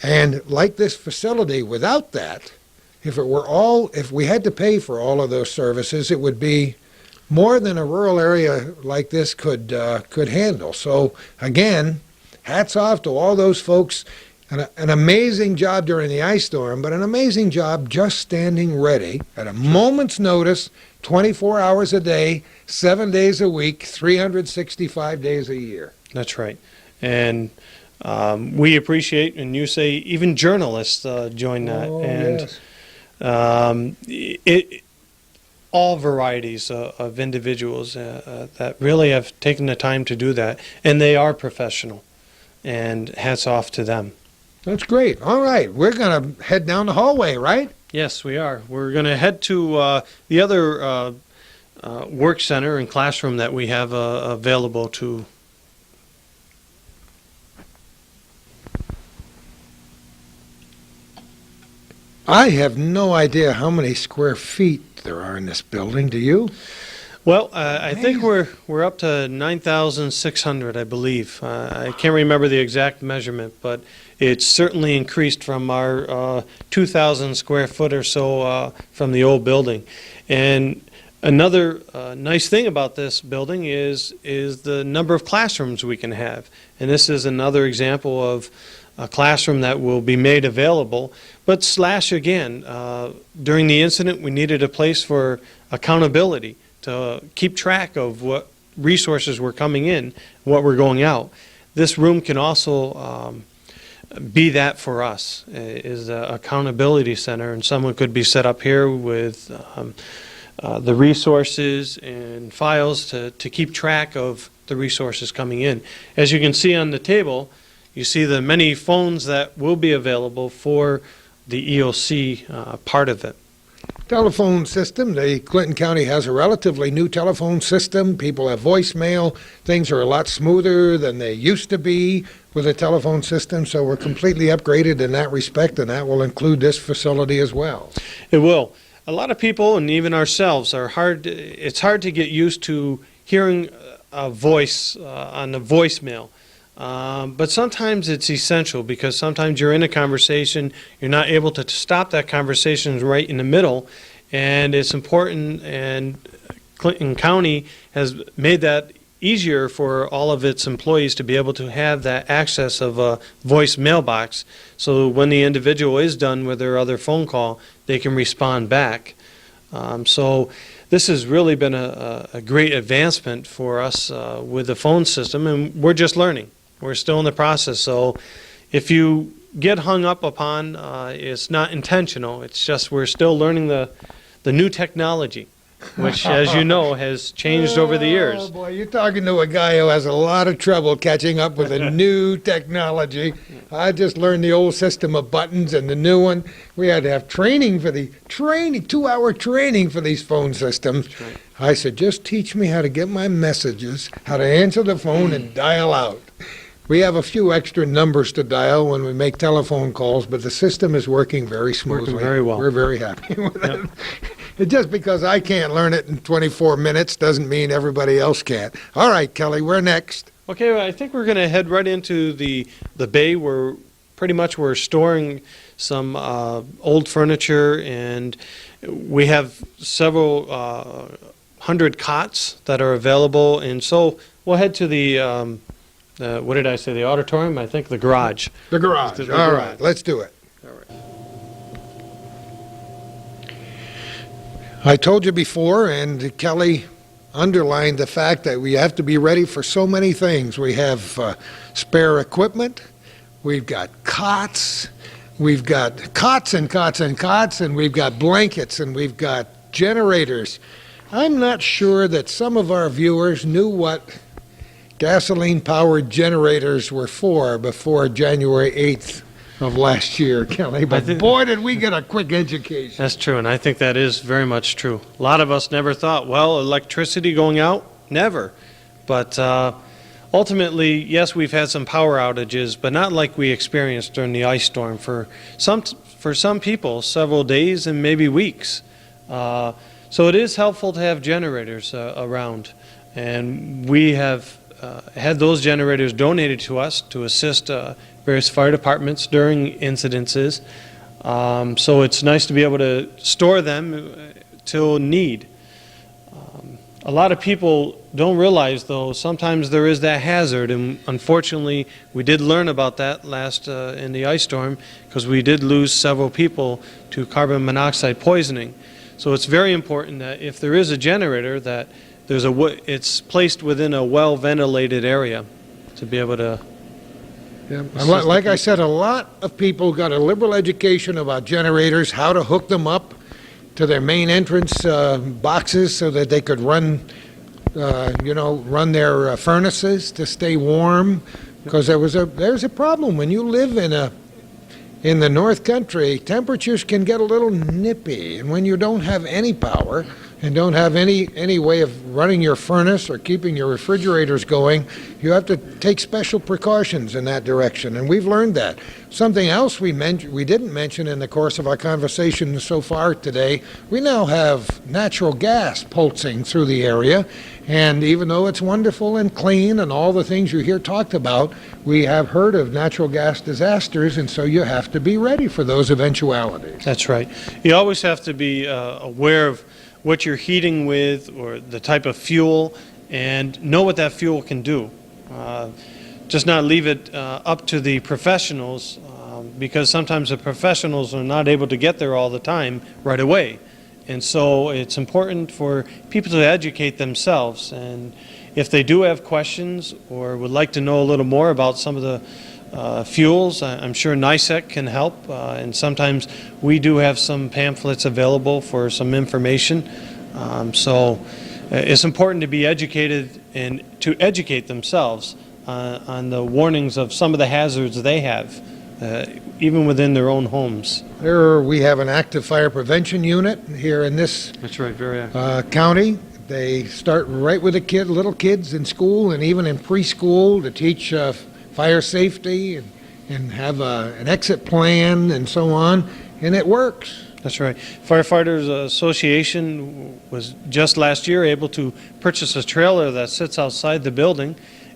[SPEAKER 1] And like this facility, without that, if we had to pay for all of those services, it would be more than a rural area like this could handle. So again, hats off to all those folks An amazing job during the ice storm, but an amazing job just standing ready at a moment's notice, 24 hours a day, 7 days a week, 365 days a year.
[SPEAKER 2] That's right. And we appreciate, and you say even journalists join that.
[SPEAKER 1] Oh,
[SPEAKER 2] and
[SPEAKER 1] yes.
[SPEAKER 2] All varieties of individuals that really have taken the time to do that, and they are professional, and hats off to them.
[SPEAKER 1] That's great. All right, we're going to head down the hallway, right?
[SPEAKER 2] Yes, we are. We're going to head to the other work center and classroom that we have available to.
[SPEAKER 1] I have no idea how many square feet there are in this building. Do you?
[SPEAKER 2] Well, I think we're up to 9,600, I believe. I can't remember the exact measurement, but it's certainly increased from our 2,000 square foot or so from the old building. And another nice thing about this building is the number of classrooms we can have. And this is another example of a classroom that will be made available. But slash again, during the incident, we needed a place for accountability, to keep track of what resources were coming in, what were going out. This room can also be that for us, is an accountability center, and someone could be set up here with the resources and files to keep track of the resources coming in. As you can see on the table, you see the many phones that will be available for the EOC part of it.
[SPEAKER 1] Telephone system. The Clinton County has a relatively new telephone system. People have voicemail. Things are a lot smoother than they used to be with a telephone system, so we're completely upgraded in that respect, and that will include this facility as well.
[SPEAKER 2] It will. A lot of people, and even ourselves, it's hard to get used to hearing a voice on the voicemail. But sometimes it's essential, because sometimes you're in a conversation, you're not able to stop that conversation right in the middle, and it's important, and Clinton County has made that easier for all of its employees to be able to have that access of a voice mailbox, so when the individual is done with their other phone call, they can respond back. So this has really been a great advancement for us with the phone system, and we're just learning. We're still in the process, so if you get hung up upon, it's not intentional. It's just we're still learning the new technology, which, as you know, has changed over the years.
[SPEAKER 1] Oh, boy, you're talking to a guy who has a lot of trouble catching up with the new technology. I just learned the old system of buttons, and the new one, we had to have training for the 2-hour training for these phone systems.
[SPEAKER 2] Right.
[SPEAKER 1] I said, just teach me how to get my messages, how to answer the phone and dial out. We have a few extra numbers to dial when we make telephone calls, but the system is working very smoothly.
[SPEAKER 2] Working very well.
[SPEAKER 1] We're very happy with it. Just because I can't learn it in 24 minutes doesn't mean everybody else can't. All right, Kelly, we're next.
[SPEAKER 2] Okay, well, I think we're going to head right into the bay where pretty much we're storing some old furniture, and we have several hundred cots that are available, and so we'll head to the what did I say, the auditorium? I think the garage.
[SPEAKER 1] The garage. All right, let's do it.
[SPEAKER 2] All right.
[SPEAKER 1] I told you before, and Kelly underlined the fact that we have to be ready for so many things. We have spare equipment, we've got cots, we've got cots and cots and cots, and we've got blankets, and we've got generators. I'm not sure that some of our viewers knew what gasoline-powered generators were for before January 8th of last year, Kelly. But boy, did we get a quick education.
[SPEAKER 2] That's true, and I think that is very much true. A lot of us never thought, well, electricity going out? Never. But ultimately, yes, we've had some power outages, but not like we experienced during the ice storm. For some people, several days and maybe weeks. So it is helpful to have generators around, and we have had those generators donated to us to assist various fire departments during incidences. So it's nice to be able to store them till need. A lot of people don't realize, though, sometimes there is that hazard, and unfortunately, we did learn about that last in the ice storm, because we did lose several people to carbon monoxide poisoning. So it's very important that if there is a generator, that it's placed within a well-ventilated area to be able to.
[SPEAKER 1] Yeah. Like I said, a lot of people got a liberal education about generators, how to hook them up to their main entrance boxes so that they could run their furnaces to stay warm. Because there's a problem when you live in the North Country. Temperatures can get a little nippy, and when you don't have any power and don't have any way of running your furnace or keeping your refrigerators going, you have to take special precautions in that direction, and we've learned that. Something else we didn't mention in the course of our conversation so far today, we now have natural gas pulsing through the area, and even though it's wonderful and clean and all the things you hear talked about, we have heard of natural gas disasters, and so you have to be ready for those eventualities.
[SPEAKER 2] That's right. You always have to be aware of what you're heating with or the type of fuel, and know what that fuel can do. Just not leave it up to the professionals, because sometimes the professionals are not able to get there all the time right away. And so it's important for people to educate themselves, and if they do have questions or would like to know a little more about some of the fuels, I'm sure NICEC can help, and sometimes we do have some pamphlets available for some information. So it's important to be educated and to educate themselves on the warnings of some of the hazards they have, even within their own homes.
[SPEAKER 1] We have an active fire prevention unit here in this
[SPEAKER 2] That's right, very active.
[SPEAKER 1] County. They start right with the little kids in school and even in preschool to teach fire safety and have an exit plan and so on, and it works.
[SPEAKER 2] That's right. Firefighters Association was just last year able to purchase a trailer that sits outside the building,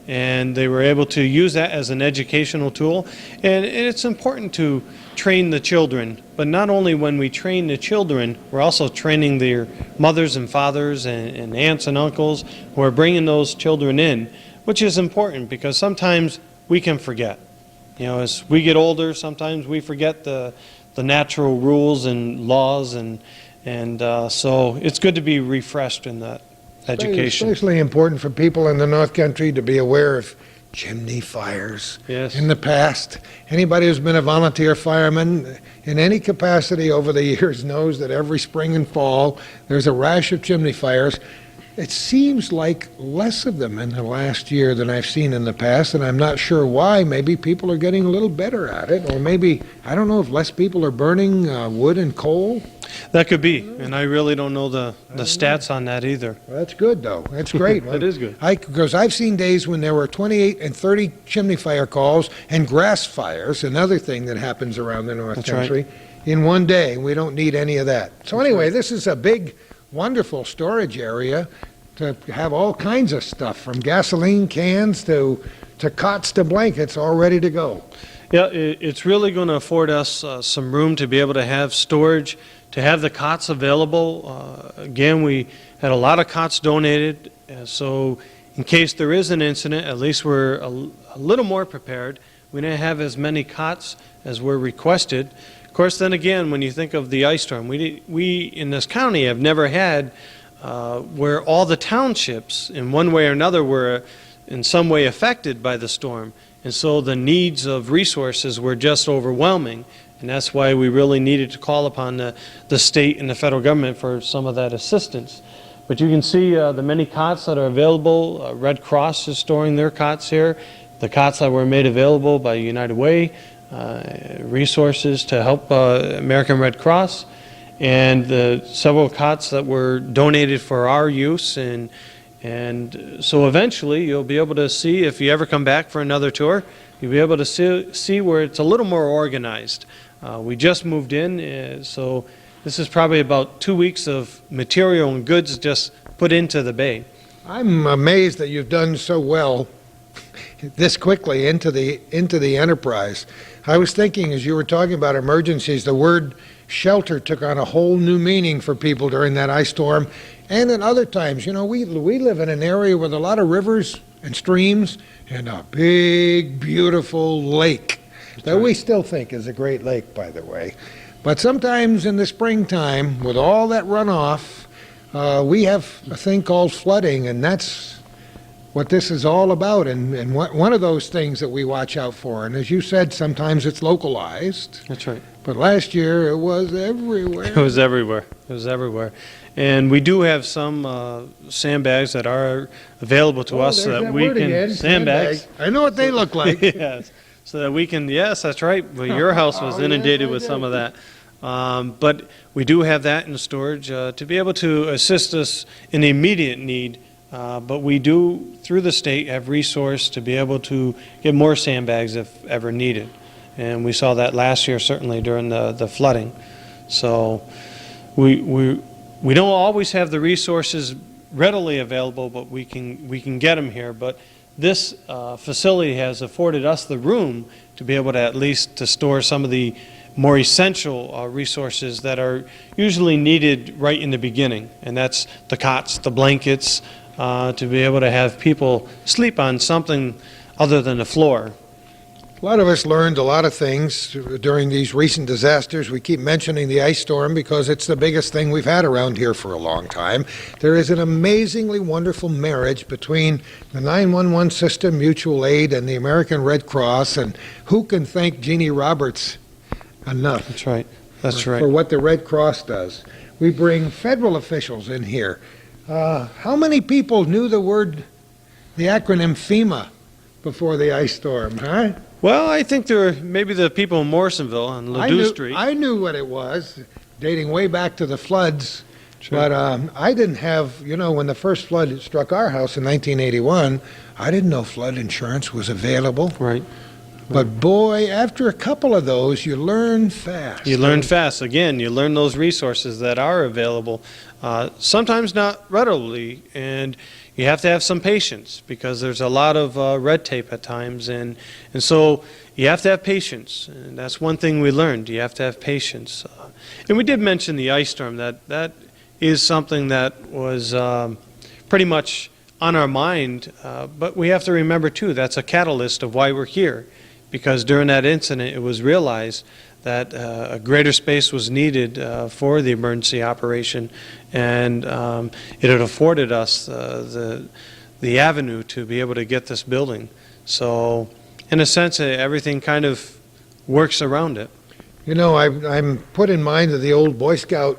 [SPEAKER 2] and they were able to use that as an educational tool. And it's important to train the children, but not only when we train the children, we're also training their mothers and fathers and aunts and uncles who are bringing those children in, which is important because sometimes we can forget. You know, as we get older, sometimes we forget the natural rules and laws, and so it's good to be refreshed in that education.
[SPEAKER 1] Especially important for people in the North Country to be aware of chimney fires.
[SPEAKER 2] Yes.
[SPEAKER 1] In the past. Anybody who's been a volunteer fireman in any capacity over the years knows that every spring and fall there's a rash of chimney fires. It seems like less of them in the last year than I've seen in the past, and I'm not sure why. Maybe people are getting a little better at it, or maybe, I don't know if less people are burning wood and coal.
[SPEAKER 2] That could be, and I really don't know the stats on that either.
[SPEAKER 1] Well, that's good, though. That's great.
[SPEAKER 2] That is good.
[SPEAKER 1] Because I've seen days when there were 28 and 30 chimney fire calls and grass fires, another thing that happens around the North Country, in one day. We don't need any of that. So anyway, this is a big, wonderful storage area to have all kinds of stuff, from gasoline cans to cots to blankets, all ready to go.
[SPEAKER 2] Yeah, it's really going to afford us some room to be able to have storage, to have the cots available. Again, we had a lot of cots donated, so in case there is an incident, at least we're a little more prepared. We didn't have as many cots as were requested. Of course, then again, when you think of the ice storm, we in this county have never had where all the townships, in one way or another, were in some way affected by the storm. And so the needs of resources were just overwhelming. And that's why we really needed to call upon the state and the federal government for some of that assistance. But you can see the many cots that are available. Red Cross is storing their cots here. The cots that were made available by United Way, resources to help American Red Cross, and the several cots that were donated for our use. And so eventually you'll be able to see, if you ever come back for another tour, you'll be able to see where it's a little more organized. We just moved in, so this is probably about 2 weeks of material and goods just put into the bay.
[SPEAKER 1] I'm amazed that you've done so well this quickly into the enterprise. I was thinking, as you were talking about emergencies, the word shelter took on a whole new meaning for people during that ice storm. And at other times, you know, we live in an area with a lot of rivers and streams and a big, beautiful lake that we still think is a great lake, by the way. But sometimes in the springtime, with all that runoff, we have a thing called flooding, and that's what this is all about, and one of those things that we watch out for. And as you said, sometimes it's localized.
[SPEAKER 2] That's right.
[SPEAKER 1] But last year, it was everywhere.
[SPEAKER 2] It was everywhere. It was everywhere. And we do have some sandbags that are available to us so that we can... Sandbags.
[SPEAKER 1] I know what they look like.
[SPEAKER 2] Yes. So that we can... Yes, that's right. Well, your house was inundated with some of that. But we do have that in storage to be able to assist us in the immediate need. But we do, through the state, have resource to be able to get more sandbags if ever needed. And we saw that last year, certainly, during the flooding. So we don't always have the resources readily available, but we can get them here. But this facility has afforded us the room to be able to at least to store some of the more essential resources that are usually needed right in the beginning. And that's the cots, the blankets, to be able to have people sleep on something other than the floor.
[SPEAKER 1] A lot of us learned a lot of things during these recent disasters. We keep mentioning the ice storm because it's the biggest thing we've had around here for a long time. There is an amazingly wonderful marriage between the 911 system, mutual aid, and the American Red Cross, and who can thank Jeannie Roberts enough?
[SPEAKER 2] That's right. That's right.
[SPEAKER 1] For what the Red Cross does. We bring federal officials in here. How many people knew the acronym FEMA before the ice storm, huh?
[SPEAKER 2] Well, I think there were maybe the people in Morrisonville on Ladue Street.
[SPEAKER 1] I knew what it was, dating way back to the floods.
[SPEAKER 2] Sure.
[SPEAKER 1] But I didn't have, you know, when the first flood struck our house in 1981, I didn't know flood insurance was available.
[SPEAKER 2] Right.
[SPEAKER 1] But boy, after a couple of those, you learn fast.
[SPEAKER 2] You learn fast. Again, you learn those resources that are available, sometimes not readily, and you have to have some patience because there's a lot of red tape at times, and so you have to have patience, and that's one thing we learned. You have to have patience. And we did mention the ice storm. That is something that was pretty much on our mind, but we have to remember, too, that's a catalyst of why we're here. Because during that incident, it was realized that a greater space was needed for the emergency operation, and it had afforded us the avenue to be able to get this building. So, in a sense, everything kind of works around it.
[SPEAKER 1] You know, I'm put in mind of the old Boy Scout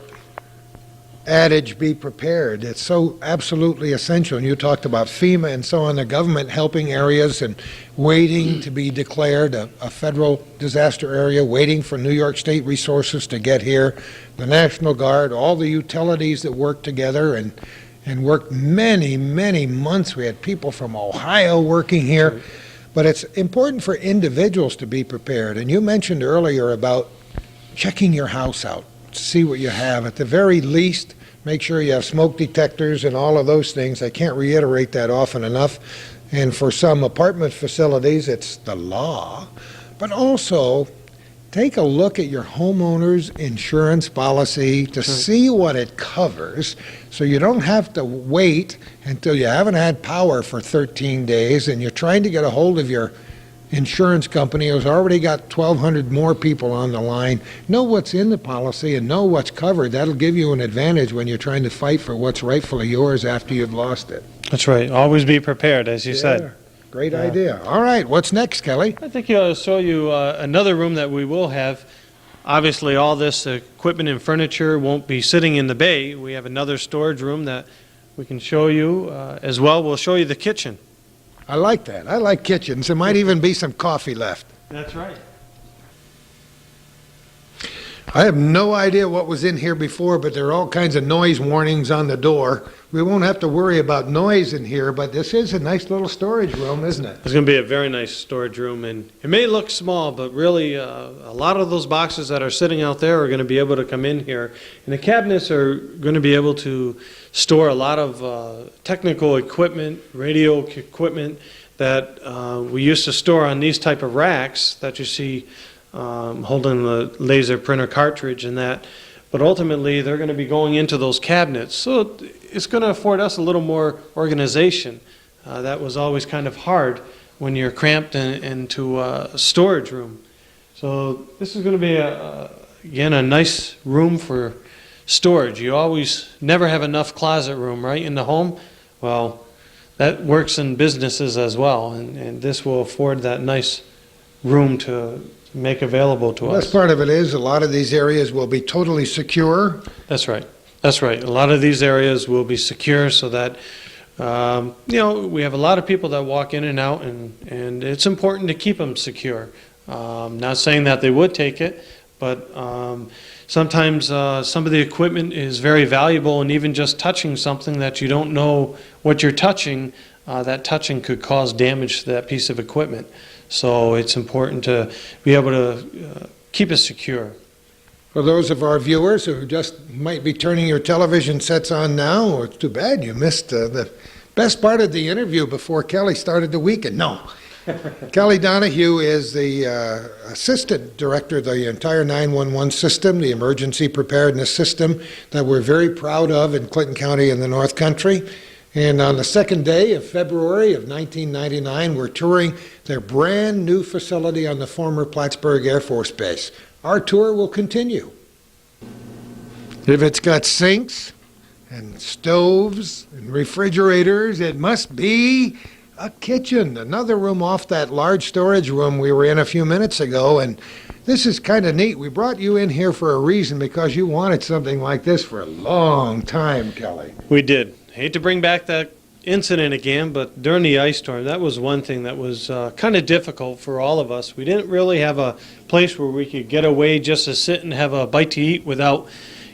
[SPEAKER 1] adage, be prepared. It's so absolutely essential. And you talked about FEMA and so on, the government helping areas and waiting to be declared a federal disaster area, waiting for New York State resources to get here, the National Guard, all the utilities that work together and worked many, many months. We had people from Ohio working here. Sure. But it's important for individuals to be prepared. And you mentioned earlier about checking your house out, see what you have. At the very least, make sure you have smoke detectors and all of those things. I can't reiterate that often enough. And for some apartment facilities, it's the law. But also, take a look at your homeowner's insurance policy to see what it covers, so you don't have to wait until you haven't had power for 13 days and you're trying to get a hold of your insurance company who's already got 1,200 more people on the line. Know what's in the policy and know what's covered. That'll give you an advantage when you're trying to fight for what's rightfully yours after you've lost it.
[SPEAKER 2] That's right. Always be prepared, as you said.
[SPEAKER 1] Great idea. All right, what's next, Kelly?
[SPEAKER 2] I think I'll show you another room that we will have. Obviously, all this equipment and furniture won't be sitting in the bay. We have another storage room that we can show you as well. We'll show you the kitchen.
[SPEAKER 1] I like that. I like kitchens. There might even be some coffee left.
[SPEAKER 2] That's right.
[SPEAKER 1] I have no idea what was in here before, but there are all kinds of noise warnings on the door. We won't have to worry about noise in here, but this is a nice little storage room, isn't it?
[SPEAKER 2] It's going to be a very nice storage room, and it may look small, but really a lot of those boxes that are sitting out there are going to be able to come in here, and the cabinets are going to be able to store a lot of technical equipment, radio equipment that we used to store on these type of racks that you see holding the laser printer cartridge and that, but ultimately they're going to be going into those cabinets. So it's going to afford us a little more organization. That was always kind of hard when you're cramped into a storage room. So this is going to be, again, a nice room for storage. You always never have enough closet room, right, in the home. Well, that works in businesses as well, and this will afford that nice room to make available to us.
[SPEAKER 1] The best part of it is a lot of these areas will be totally secure.
[SPEAKER 2] That's right. That's right. A lot of these areas will be secure so that, we have a lot of people that walk in and out, and it's important to keep them secure. Not saying that they would take it, but sometimes some of the equipment is very valuable, and even just touching something that you don't know what you're touching, that touching could cause damage to that piece of equipment. So it's important to be able to keep it secure.
[SPEAKER 1] For those of our viewers who just might be turning your television sets on now, or it's too bad you missed the best part of the interview before Kelly started the weekend. No. Kelly Donahue is the assistant director of the entire 911 system, the emergency preparedness system that we're very proud of in Clinton County and the North Country. And on the second day of February of 1999, we're touring their brand new facility on the former Plattsburgh Air Force Base. Our tour will continue. If it's got sinks and stoves and refrigerators, it must be a kitchen, another room off that large storage room we were in a few minutes ago. And this is kind of neat. We brought you in here for a reason, because you wanted something like this for a long time, Kelly.
[SPEAKER 2] We did. Hate to bring back that incident again, but during the ice storm, that was one thing that was kind of difficult for all of us. We didn't really have a place where we could get away just to sit and have a bite to eat without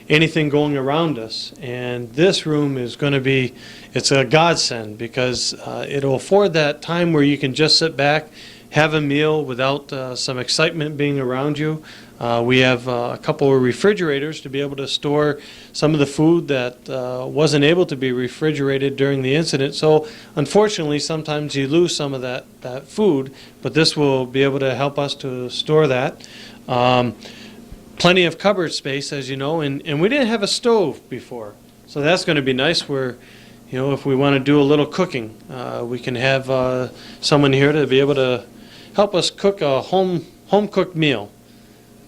[SPEAKER 2] anything going around us. And this room is going to be, it's a godsend, because it'll afford that time where you can just sit back, have a meal without some excitement being around you. We have a couple of refrigerators to be able to store some of the food that wasn't able to be refrigerated during the incident. So unfortunately, sometimes you lose some of that food, but this will be able to help us to store that. Plenty of cupboard space, as you know, and we didn't have a stove before. So that's going to be nice where, if we want to do a little cooking, we can have someone here to be able to help us cook a home-cooked meal.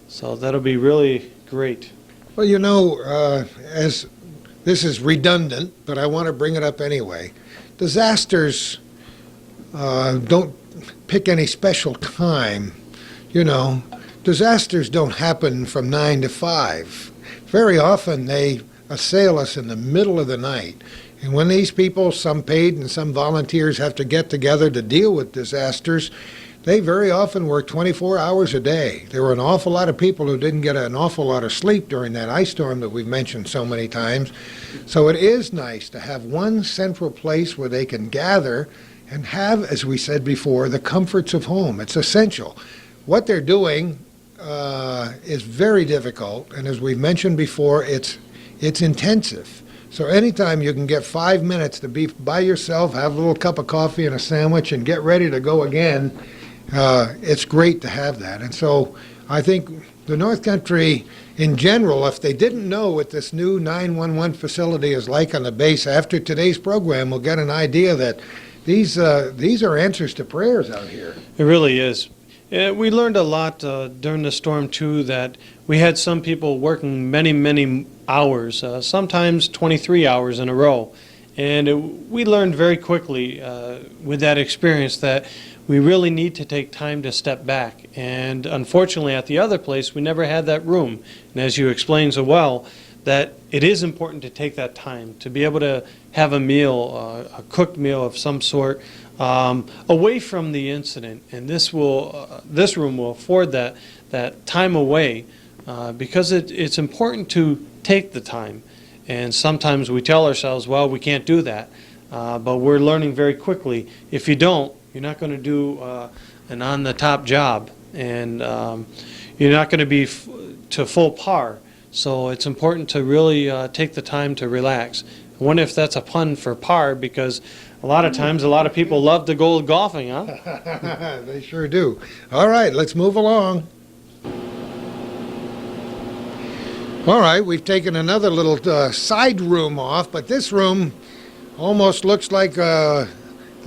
[SPEAKER 2] So that'll be really great.
[SPEAKER 1] Well, as this is redundant, but I want to bring it up anyway. Disasters don't pick any special time. Disasters don't happen from 9 to 5. Very often they assail us in the middle of the night. And when these people, some paid and some volunteers, have to get together to deal with disasters, they very often work 24 hours a day. There were an awful lot of people who didn't get an awful lot of sleep during that ice storm that we've mentioned so many times. So it is nice to have one central place where they can gather and have, as we said before, the comforts of home. It's essential. What they're doing is very difficult, and as we've mentioned before, it's intensive. So anytime you can get 5 minutes to be by yourself, have a little cup of coffee and a sandwich, and get ready to go again, it's great to have that. And so I think the North Country in general, if they didn't know what this new 911 facility is like on the base, after today's program, will get an idea that these are answers to prayers out here.
[SPEAKER 2] It really is. We learned a lot during the storm, too, that we had some people working many, many hours, sometimes 23 hours in a row. And we learned very quickly with that experience that we really need to take time to step back. And unfortunately, at the other place, we never had that room. And as you explained so well, that it is important to take that time to be able to have a meal, a cooked meal of some sort, away from the incident. And this room will afford that time away because it's important to take the time. And sometimes we tell ourselves, well, we can't do that. But we're learning very quickly, if you don't, you're not going to do an on-the-top job. And you're not going to be to full par. So it's important to really take the time to relax. I wonder if that's a pun for par, because a lot of times a lot of people love to go golfing, huh?
[SPEAKER 1] They sure do. All right, let's move along. All right, we've taken another little side room off, but this room almost looks like the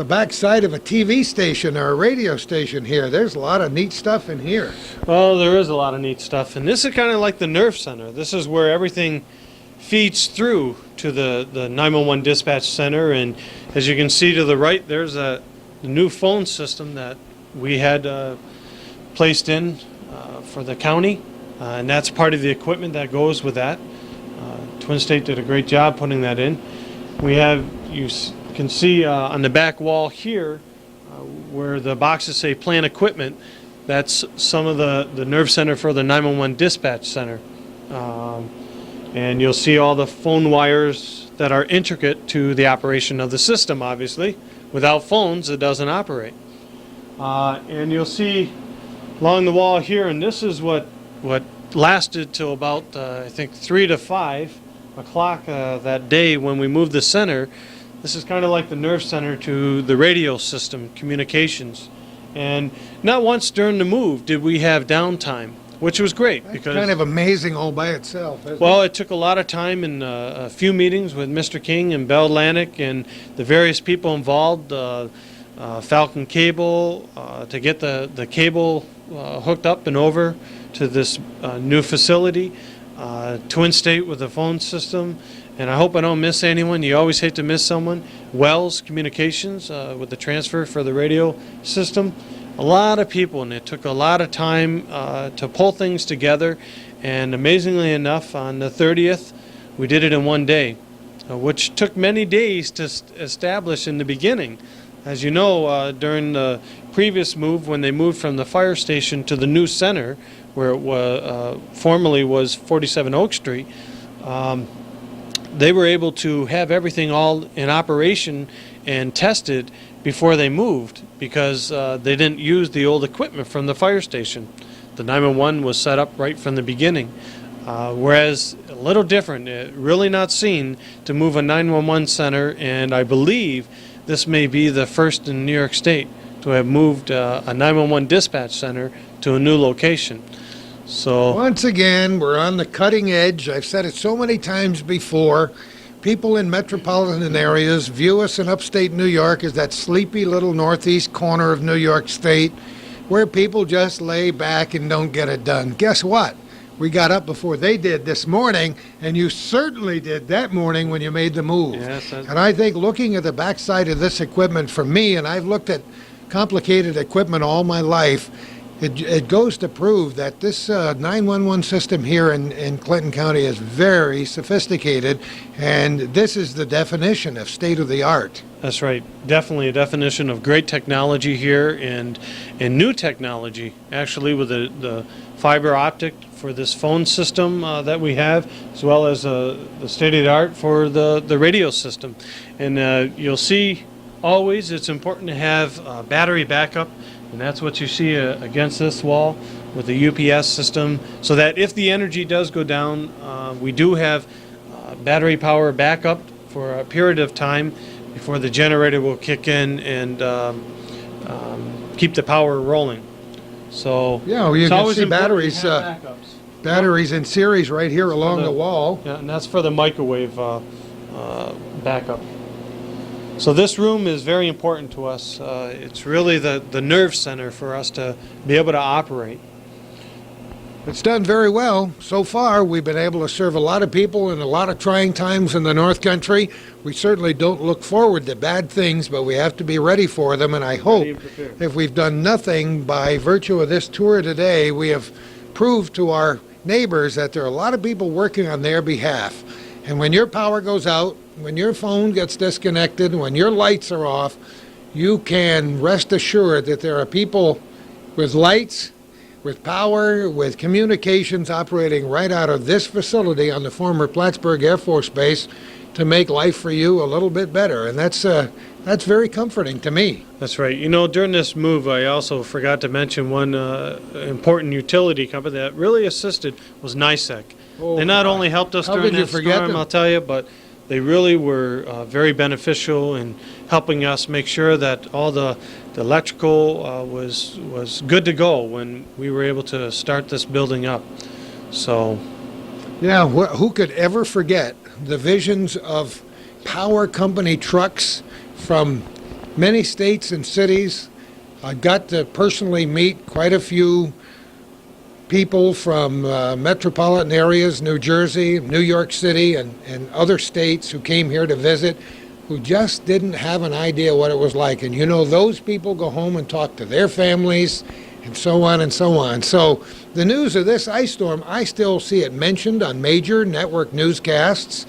[SPEAKER 1] backside of a TV station or a radio station here. There's a lot of neat stuff in here.
[SPEAKER 2] Well, there is a lot of neat stuff, and this is kind of like the nerve center. This is where everything feeds through to the 911 dispatch center, and as you can see to the right, there's the new phone system that we had placed in for the county, and that's part of the equipment that goes with that. Twin State did a great job putting that in. We have, you can see on the back wall here where the boxes say plant equipment, that's some of the nerve center for the 911 dispatch center. And you'll see all the phone wires that are intricate to the operation of the system, obviously. Without phones, it doesn't operate. And you'll see along the wall here, and this is what lasted till about, I think, 3 to 5 o'clock that day when we moved the center. This is kind of like the nerve center to the radio system, communications. And not once during the move did we have downtime, which was great.
[SPEAKER 1] That's
[SPEAKER 2] because
[SPEAKER 1] kind of amazing all by itself, isn't
[SPEAKER 2] well, it took a lot of time and a few meetings with Mr. King and Bell Atlantic and the various people involved, Falcon Cable, to get the cable hooked up and over to this new facility, Twin State with the phone system, and I hope I don't miss anyone. You always hate to miss someone. Wells Communications with the transfer for the radio system. A lot of people, and it took a lot of time to pull things together, and amazingly enough, on the 30th, we did it in one day, which took many days to establish in the beginning. As you know, during the previous move, when they moved from the fire station to the new center, where it was, formerly was 47 Oak Street, they were able to have everything all in operation and tested before they moved, because they didn't use the old equipment from the fire station. The 911 was set up right from the beginning, whereas a little different, really not seen to move a 911 center, and I believe this may be the first in New York State to have moved a 911 dispatch center to a new location. So
[SPEAKER 1] Once again, we're on the cutting edge. I've said it so many times before. People in metropolitan areas view us in upstate New York as that sleepy little northeast corner of New York State where people just lay back and don't get it done. Guess what? We got up before they did this morning, and you certainly did that morning when you made the move.
[SPEAKER 2] Yes,
[SPEAKER 1] and I think looking at the backside of this equipment for me, and I've looked at complicated equipment all my life, it goes to prove that this 911 system here in Clinton County is very sophisticated, and this is the definition of state-of-the-art.
[SPEAKER 2] that's right. Definitely a definition of great technology here, and new technology, actually, with the fiber optic for this phone system that we have, as well as the state-of-the-art for the radio system. And you'll see always it's important to have battery backup, and that's what you see against this wall with the UPS system, so that if the energy does go down, we do have battery power backup for a period of time before the generator will kick in and keep the power rolling. So
[SPEAKER 1] Yeah, well, you
[SPEAKER 2] it's
[SPEAKER 1] can
[SPEAKER 2] always
[SPEAKER 1] see
[SPEAKER 2] important to
[SPEAKER 1] batteries,
[SPEAKER 2] have backups.
[SPEAKER 1] batteries in series right here along the wall.
[SPEAKER 2] Yeah, and that's for the microwave backup. So this room is very important to us. It's really the nerve center for us to be able to operate.
[SPEAKER 1] It's done very well. So far, we've been able to serve a lot of people in a lot of trying times in the North Country. We certainly don't look forward to bad things, but we have to be ready for them, and I hope
[SPEAKER 2] and prepared.
[SPEAKER 1] if we've done nothing by virtue of this tour today, we have proved to our neighbors that there are a lot of people working on their behalf. And when your power goes out, when your phone gets disconnected, when your lights are off, you can rest assured that there are people with lights, with power, with communications operating right out of this facility on the former Plattsburgh Air Force Base to make life for you a little bit better. And that's very comforting to me.
[SPEAKER 2] That's right. You know, during this move, I also forgot to mention one important utility company that really assisted was NISEC.
[SPEAKER 1] Oh,
[SPEAKER 2] They not only helped us
[SPEAKER 1] how
[SPEAKER 2] during
[SPEAKER 1] could you
[SPEAKER 2] that
[SPEAKER 1] forget
[SPEAKER 2] storm,
[SPEAKER 1] them?
[SPEAKER 2] I'll tell you, but they really were very beneficial in helping us make sure that all the electrical was good to go when we were able to start this building up. So
[SPEAKER 1] Yeah, who could ever forget the visions of power company trucks from many states and cities? I got to personally meet quite a few people from metropolitan areas, New Jersey, New York City, and other states who came here to visit, who just didn't have an idea what it was like. And you know, those people go home and talk to their families and so on and so on. So the news of this ice storm, I still see it mentioned on major network newscasts.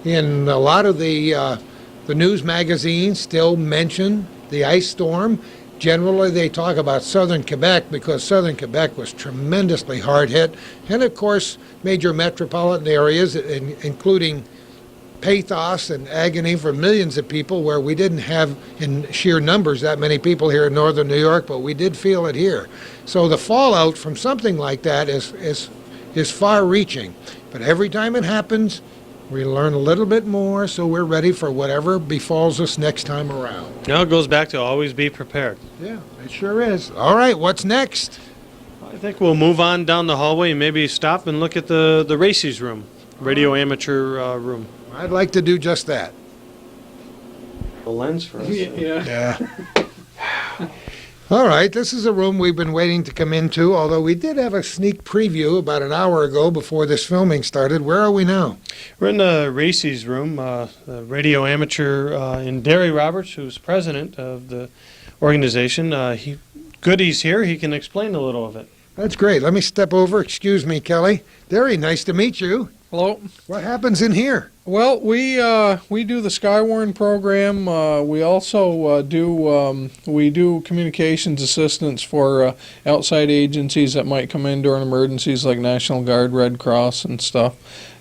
[SPEAKER 1] In a lot of the news magazines still mention the ice storm. Generally, they talk about southern Quebec because southern Quebec was tremendously hard hit. And of course, major metropolitan areas, including pathos and agony for millions of people, where we didn't have in sheer numbers that many people here in northern New York, but we did feel it here. So the fallout from something like that is far-reaching. But every time it happens, we learn a little bit more, so we're ready for whatever befalls us next time around.
[SPEAKER 2] Now it goes back to always be prepared.
[SPEAKER 1] Yeah, it sure is. All right, what's next?
[SPEAKER 2] I think we'll move on down the hallway and maybe stop and look at the Racy's room, radio amateur room.
[SPEAKER 1] I'd like to do just that.
[SPEAKER 2] A lens for us.
[SPEAKER 1] Yeah. All right, this is a room we've been waiting to come into, although we did have a sneak preview about an hour ago before this filming started. Where are we now?
[SPEAKER 2] We're in the Racy's room, the radio amateur, and Derry Roberts, who's president of the organization. He's here. He can explain a little of it.
[SPEAKER 1] That's great. Let me step over. Excuse me, Kelly. Derry, nice to meet you.
[SPEAKER 3] Hello.
[SPEAKER 1] What happens in here?
[SPEAKER 3] Well, we do the Skywarn program. We also do communications assistance for outside agencies that might come in during emergencies, like National Guard, Red Cross, and stuff.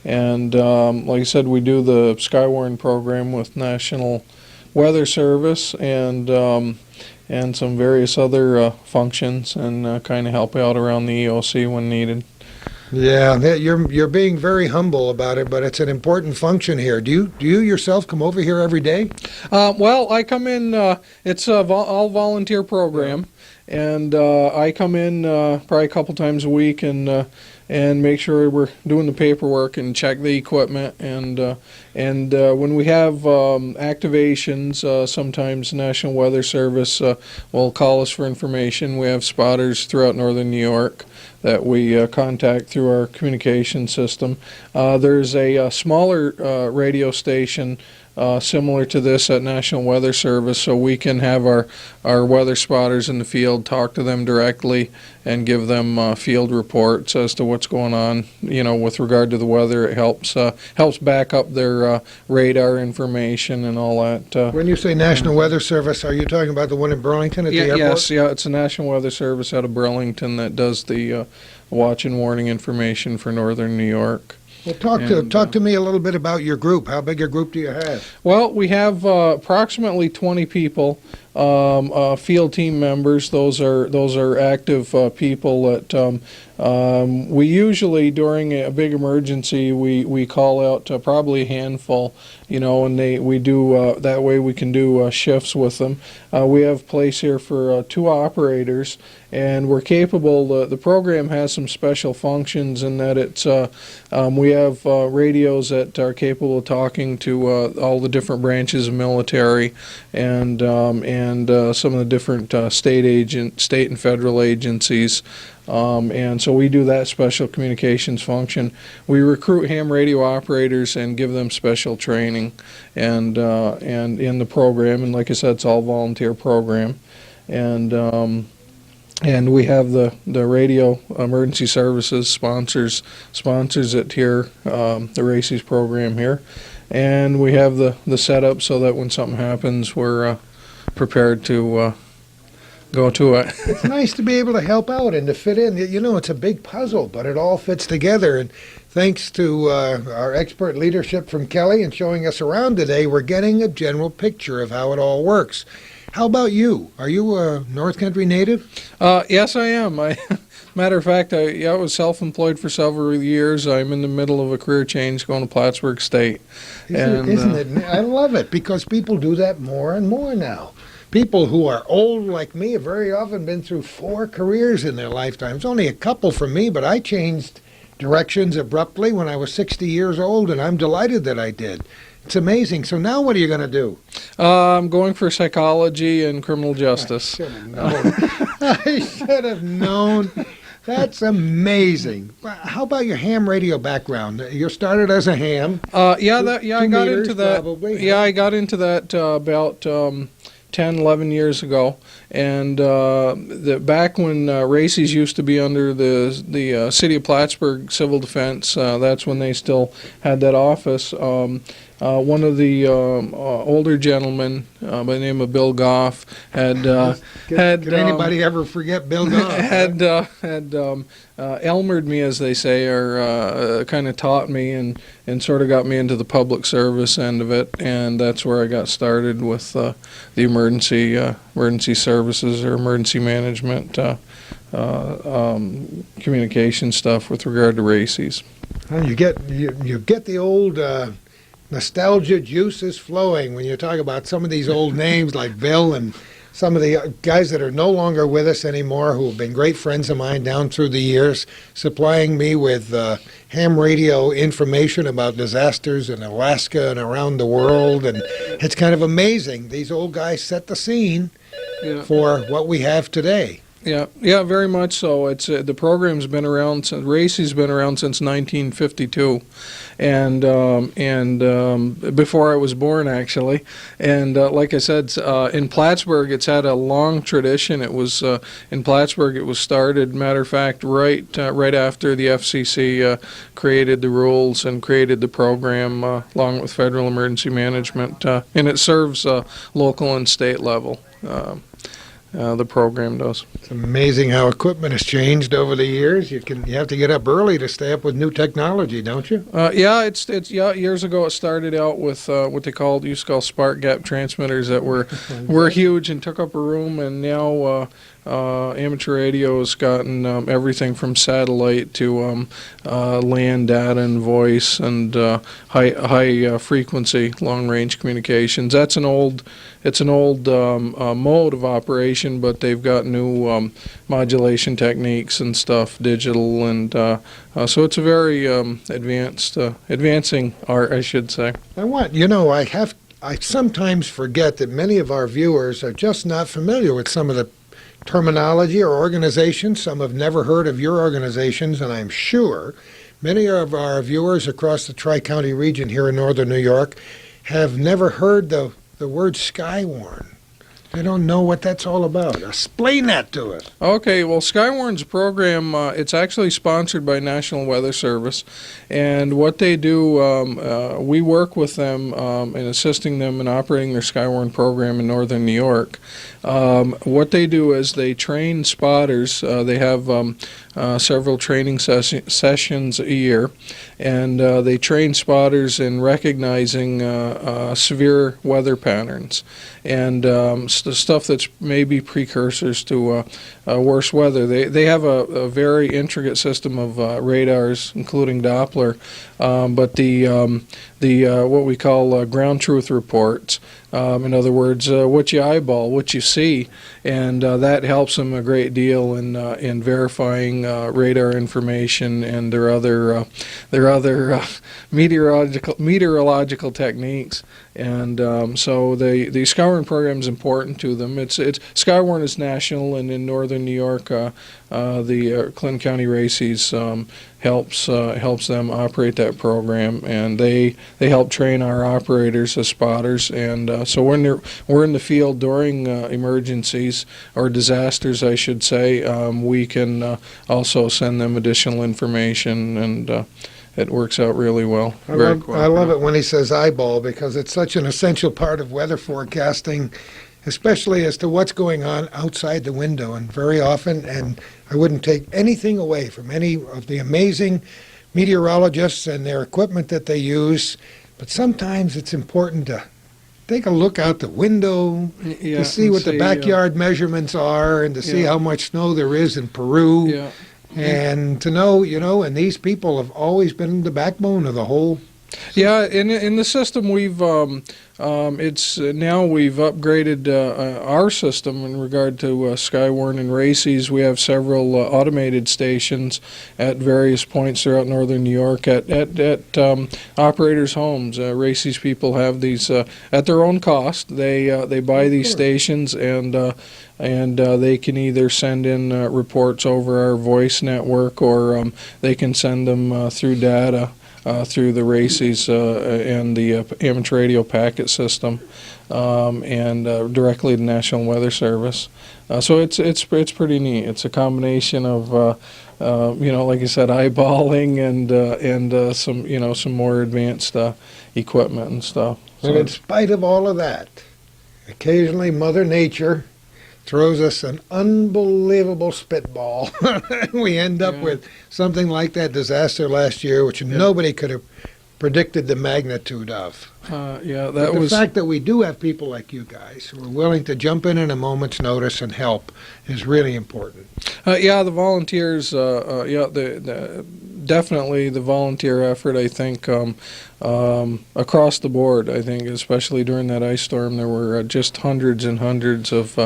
[SPEAKER 3] And like I said, we do the Skywarn program with National Weather Service and some various other functions, and kind of help out around the EOC when needed.
[SPEAKER 1] Yeah, you're being very humble about it, but it's an important function here. Do you yourself come over here every day?
[SPEAKER 3] Well, I come in. It's a all volunteer program, and I come in probably a couple times a week and make sure we're doing the paperwork and check the equipment. And when we have activations, sometimes National Weather Service will call us for information. We have spotters throughout northern New York that we contact through our communication system. There's a smaller radio station similar to this at National Weather Service, so we can have our weather spotters in the field talk to them directly and give them field reports as to what's going on, with regard to the weather. It helps back up their radar information and all that.
[SPEAKER 1] When you say National Weather Service, are you talking about the one in Burlington at the airport?
[SPEAKER 3] Yes, it's a National Weather Service out of Burlington that does the watch and warning information for northern New York.
[SPEAKER 1] Well, talk to me a little bit about your group. How big a group do you have?
[SPEAKER 3] Well, we have approximately 20 people, field team members. Those are active people that we usually, during a big emergency, we call out probably a handful, and we do that way we can do shifts with them. We have place here for 2 operators, and we're capable. The program has some special functions in that it's we have radios that are capable of talking to all the different branches of military and some of the different state and federal agencies. And so we do that special communications function. We recruit ham radio operators and give them special training, and in the program. And like I said, it's all volunteer program, and we have the radio emergency services sponsors it here, the Racy's program here, and we have the setup so that when something happens, we're prepared to go to it.
[SPEAKER 1] It's nice to be able to help out and to fit in. It's a big puzzle, but it all fits together. And thanks to our expert leadership from Kelly and showing us around today, we're getting a general picture of how it all works. How about you? Are you a North Country native?
[SPEAKER 3] Yes, I am. Matter of fact, I was self-employed for several years. I'm in the middle of a career change going to Plattsburgh State.
[SPEAKER 1] Isn't it? I love it because people do that more and more now. People who are old like me have very often been through 4 careers in their lifetimes. Only a couple for me, but I changed directions abruptly when I was 60 years old, and I'm delighted that I did. It's amazing. So now what are you going to do?
[SPEAKER 3] I'm going for psychology and criminal justice.
[SPEAKER 1] Should have known. I should have known. That's amazing. How about your ham radio background? You started as a ham.
[SPEAKER 3] I
[SPEAKER 1] Two
[SPEAKER 3] got
[SPEAKER 1] meters,
[SPEAKER 3] into that.
[SPEAKER 1] probably,
[SPEAKER 3] Yeah,
[SPEAKER 1] huh?
[SPEAKER 3] I got into that about 10, 11 years ago, and back when races used to be under the City of Plattsburgh Civil Defense, that's when they still had that office. One of the older gentlemen by the name of Bill Goff had
[SPEAKER 1] Can anybody ever forget Bill Goff?
[SPEAKER 3] had Elmered me, as they say, or kind of taught me and sort of got me into the public service end of it, and that's where I got started with the emergency services or emergency management communication stuff with regard to races.
[SPEAKER 1] Well, you get the old nostalgia juices flowing when you talk about some of these old names like Bill and some of the guys that are no longer with us anymore who have been great friends of mine down through the years, supplying me with ham radio information about disasters in Alaska and around the world. And it's kind of amazing. These old guys set the scene for what we have today.
[SPEAKER 3] Yeah, very much so. It's the program's been around since Racy's been around since 1952, and before I was born actually. And like I said, in Plattsburgh, it's had a long tradition. It was in Plattsburgh. It was started, matter of fact, right after the FCC created the rules and created the program, along with Federal Emergency Management, and it serves local and state level. The program does.
[SPEAKER 1] It's amazing how equipment has changed over the years. You have to get up early to stay up with new technology, don't you?
[SPEAKER 3] It's years ago it started out with what they used to call spark gap transmitters that were huge and took up a room, and now amateur radio has gotten everything from satellite to land data and voice and high frequency long range communications. It's an old mode of operation, but they've got new modulation techniques and stuff, digital, and so it's a very advancing art, I should say.
[SPEAKER 1] I sometimes forget that many of our viewers are just not familiar with some of the terminology or organizations. Some have never heard of your organizations, and I'm sure many of our viewers across the Tri-County region here in northern New York have never heard the word Skywarn. They don't know what that's all about. Explain that to us.
[SPEAKER 3] Okay, well, Skywarn's program, it's actually sponsored by National Weather Service, and what they do, we work with them in assisting them in operating their Skywarn program in northern New York. What they do is they train spotters. They have several training sessions a year, and they train spotters in recognizing severe weather patterns and stuff that's maybe precursors to worse weather. They have a very intricate system of radars, including Doppler, but the what we call ground truth reports. In other words, what you eyeball, what you see, and that helps them a great deal in verifying radar information and their other meteorological techniques. And so the Skywarn program is important to them. Skywarn is national, and in northern New York, the Clinton County Races helps them operate that program, and they help train our operators as spotters. And so when we're in the field during emergencies or disasters, I should say, we can also send them additional information, and it works out really well.
[SPEAKER 1] I love it when he says eyeball, because it's such an essential part of weather forecasting, especially as to what's going on outside the window. And very often, and I wouldn't take anything away from any of the amazing meteorologists and their equipment that they use, but sometimes it's important to take a look out the window to see what the backyard measurements are, and to see how much snow there is in Peru.
[SPEAKER 3] Yeah.
[SPEAKER 1] And to know, and these people have always been the backbone of the whole
[SPEAKER 3] Yeah, in the system it's now we've upgraded our system in regard to Skywarn and Racy's. We have several automated stations at various points throughout northern New York at operators' homes. Racy's people have these at their own cost. They buy these stations and they can either send in reports over our voice network or they can send them through data. Through the Racy's and the amateur radio packet system, and directly to National Weather Service. So it's pretty neat. It's a combination of like I said, eyeballing and some more advanced equipment and stuff.
[SPEAKER 1] And in spite of all of that, occasionally Mother Nature throws us an unbelievable spitball. We end up with something like that disaster last year, which nobody could have predicted the magnitude of.
[SPEAKER 3] The
[SPEAKER 1] fact that we do have people like you guys who are willing to jump in a moment's notice and help is really important.
[SPEAKER 3] The volunteers, definitely the volunteer effort, I think, across the board, I think, especially during that ice storm, there were just hundreds and hundreds of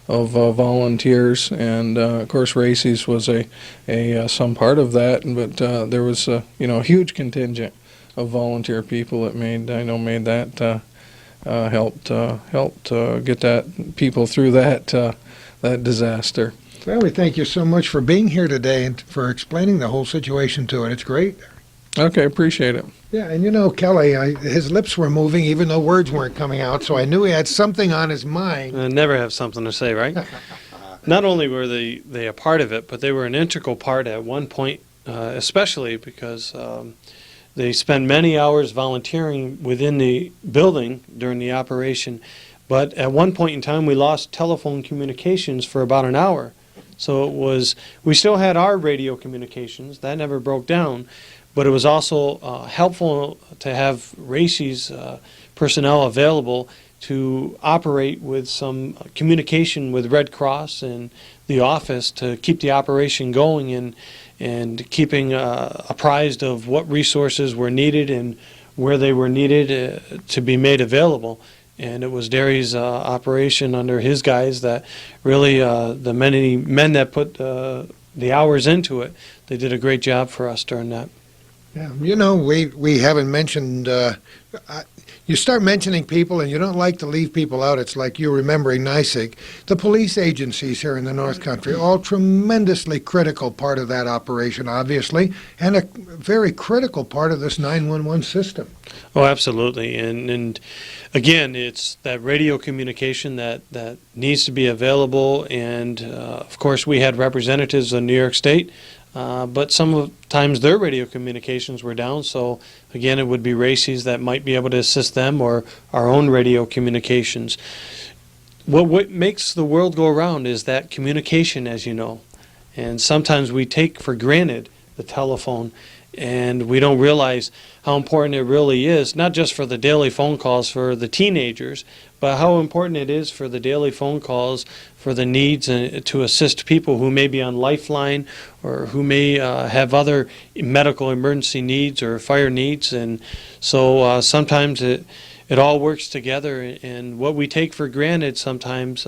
[SPEAKER 3] volunteers, and of course Racy's was some part of that, but there was a huge contingent of volunteer people that made that helped get that people through that disaster.
[SPEAKER 1] Well, we thank you so much for being here today and for explaining the whole situation to it. It's great.
[SPEAKER 3] Okay, appreciate it.
[SPEAKER 1] Yeah, and Kelly, his lips were moving even though words weren't coming out, so I knew he had something on his mind.
[SPEAKER 2] Never have something to say, right? Not only were they a part of it, but they were an integral part at one point, especially because they spend many hours volunteering within the building during the operation. But at one point in time, we lost telephone communications for about an hour. So we still had our radio communications. That never broke down. But it was also helpful to have Racy's personnel available to operate with some communication with Red Cross and the office to keep the operation going and keeping apprised of what resources were needed and where they were needed to be made available. And it was Derry's operation under his guys that really, the many men that put the hours into it, they did a great job for us during that.
[SPEAKER 1] Yeah, we haven't mentioned, you start mentioning people and you don't like to leave people out. It's like you remembering NYSEG. The police agencies here in the North Country, all tremendously critical part of that operation, obviously, and a very critical part of this 911 system.
[SPEAKER 2] Oh, absolutely. And again, it's that radio communication that needs to be available. And, of course, we had representatives in New York State, but sometimes their radio communications were down. So, again, it would be Racy's that might be able to assist them or our own radio communications. What makes the world go around is that communication, as you know. And sometimes we take for granted the telephone, and we don't realize how important it really is, not just for the daily phone calls for the teenagers, but how important it is for the daily phone calls for the needs and to assist people who may be on Lifeline or who may have other medical emergency needs or fire needs. And so sometimes it all works together, and what we take for granted sometimes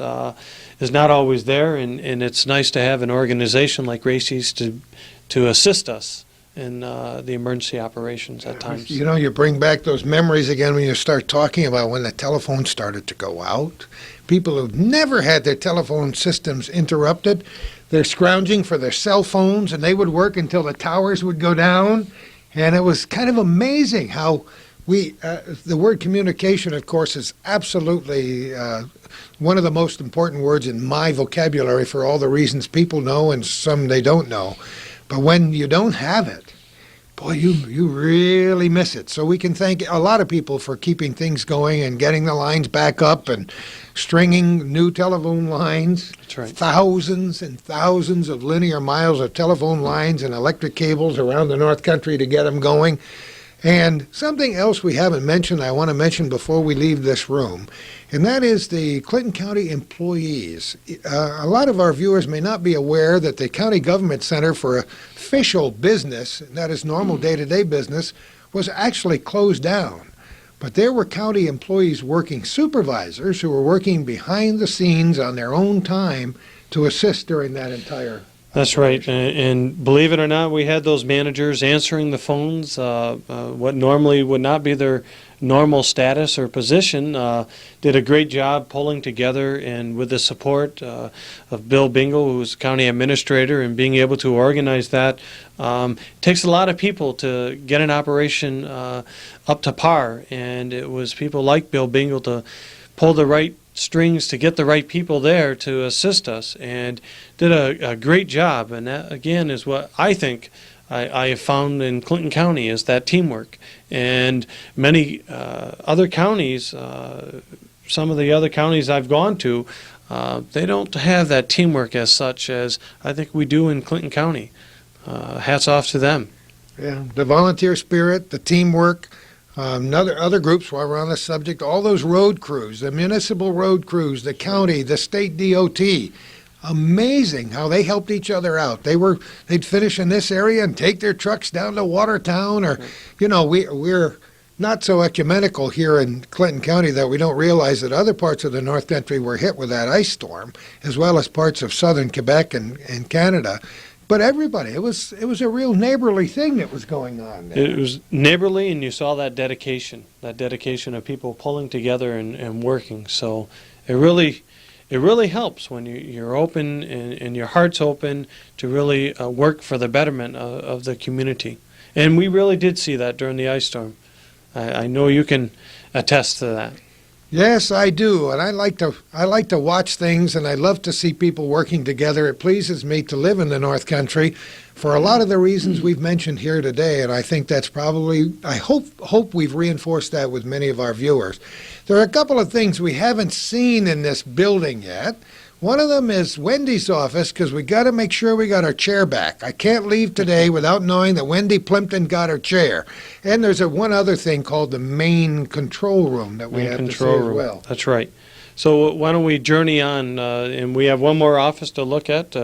[SPEAKER 2] is not always there, and it's nice to have an organization like Racy's to assist us in the emergency operations at times.
[SPEAKER 1] You bring back those memories again when you start talking about when the telephone started to go out. People who've never had their telephone systems interrupted, they're scrounging for their cell phones, and they would work until the towers would go down. And it was kind of amazing how the word communication, of course, is absolutely one of the most important words in my vocabulary for all the reasons people know and some they don't know. But when you don't have it, boy, you really miss it. So we can thank a lot of people for keeping things going and getting the lines back up and stringing new telephone lines.
[SPEAKER 2] That's right.
[SPEAKER 1] Thousands and thousands of linear miles of telephone lines and electric cables around the North Country to get them going. And something else we haven't mentioned, I want to mention before we leave this room, and that is the Clinton County employees. A lot of our viewers may not be aware that the County Government Center for Official Business, and that is normal day-to-day business, was actually closed down. But there were county employees working, supervisors who were working behind the scenes on their own time to assist during that entire.
[SPEAKER 2] That's right, and believe it or not, we had those managers answering the phones, what normally would not be their normal status or position, did a great job pulling together, and with the support of Bill Bingle, who's county administrator, and being able to organize that. Takes a lot of people to get an operation up to par, and it was people like Bill Bingle to pull the right strings to get the right people there to assist us, and did a great job. And that, again, is what I think I have found in Clinton County, is that teamwork. And many other counties, some of the other counties I've gone to, they don't have that teamwork as such as I think we do in Clinton County. Hats off to them.
[SPEAKER 1] Yeah, the volunteer spirit, the teamwork. Other groups, while we're on the subject, all those road crews, the municipal road crews, the county, the state DOT, amazing how they helped each other out. They'd finish in this area and take their trucks down to Watertown, or, we're not so ecumenical here in Clinton County that we don't realize that other parts of the North Country were hit with that ice storm, as well as parts of southern Quebec and Canada. But everybody, it was a real neighborly thing that was going on there.
[SPEAKER 2] It was neighborly, and you saw that dedication of people pulling together and working. So it really helps when you're open and your heart's open to really work for the betterment of the community. And we really did see that during the ice storm. I know you can attest to that.
[SPEAKER 1] Yes, I do, and I like to watch things, and I love to see people working together. It pleases me to live in the North Country for a lot of the reasons we've mentioned here today, and I think that's probably, I hope we've reinforced that with many of our viewers. There are a couple of things we haven't seen in this building yet. One of them is Wendy's office, because we got to make sure we got our chair back. I can't leave today without knowing that Wendy Plimpton got her chair. And there's one other thing called the main control room that we have to see as well.
[SPEAKER 2] That's right. So why don't we journey on, and we have one more office to look at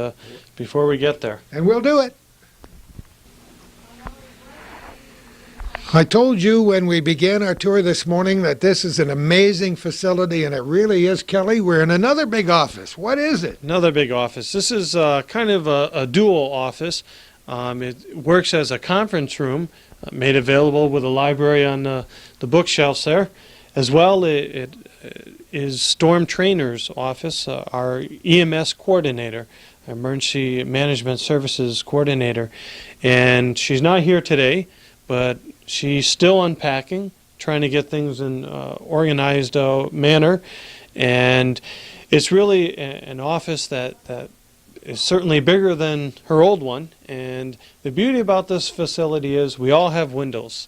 [SPEAKER 2] before we get there.
[SPEAKER 1] And we'll do it. I told you when we began our tour this morning that this is an amazing facility, and it really is, Kelly. We're in another big office. What is it?
[SPEAKER 2] Another big office. This is kind of a dual office. It works as a conference room, made available with a library on the bookshelves there. As well, it is Storm Trainer's office, our EMS coordinator, Emergency Management Services coordinator. And she's not here today, but she's still unpacking, trying to get things in organized manner. And it's really an office that is certainly bigger than her old one. And the beauty about this facility is we all have windows,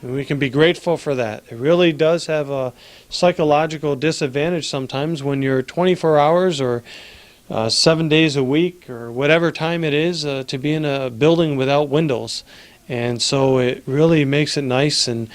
[SPEAKER 2] and we can be grateful for that. It really does have a psychological disadvantage sometimes when you're 24 hours or 7 days a week or whatever time it is to be in a building without windows. And so it really makes it nice, and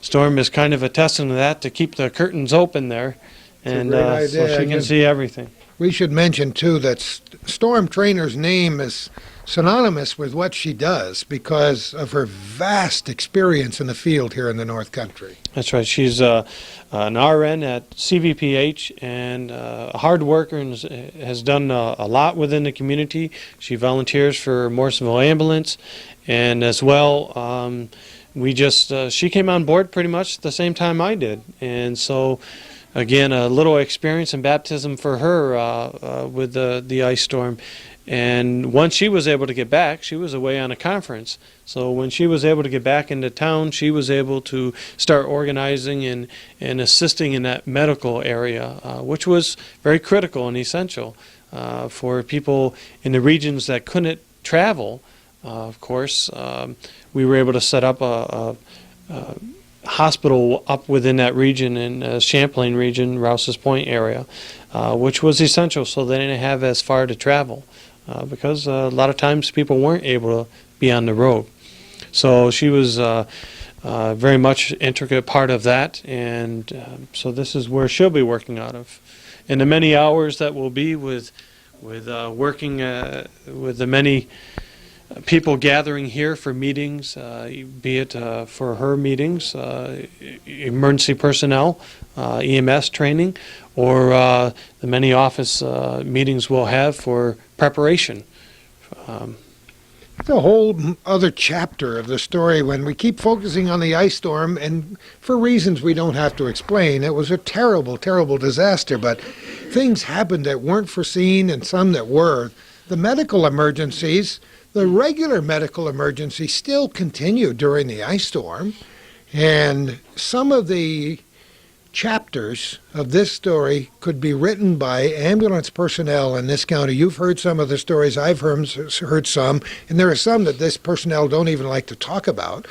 [SPEAKER 2] Storm is kind of attesting to that, to keep the curtains open there, and so she can see everything.
[SPEAKER 1] We should mention, too, that Storm Trainer's name is synonymous with what she does because of her vast experience in the field here in the North Country.
[SPEAKER 2] That's right. She's an RN at CVPH, and a hard worker, and has done a lot within the community. She volunteers for Morrisonville Ambulance, and as well, she came on board pretty much the same time I did. And so, again, a little experience in baptism for her with the ice storm. And once she was able to get back, she was away on a conference. So when she was able to get back into town, she was able to start organizing and assisting in that medical area, which was very critical and essential for people in the regions that couldn't travel. Of course, we were able to set up a hospital up within that region in Champlain region, Rouse's Point area, which was essential so they didn't have as far to travel. Because a lot of times people weren't able to be on the road. So she was very much an intricate part of that, and so this is where she'll be working out of. And the many hours that will be with working with the many people gathering here for meetings, be it for her meetings, emergency personnel, EMS training, or the many office meetings we'll have for preparation.
[SPEAKER 1] It's a whole other chapter of the story when we keep focusing on the ice storm, and for reasons we don't have to explain. It was a terrible, terrible disaster, but things happened that weren't foreseen and some that were. The medical emergencies, the regular medical emergencies still continued during the ice storm, and some of the chapters of this story could be written by ambulance personnel in this county. You've heard some of the stories, I've heard some, and there are some that this personnel don't even like to talk about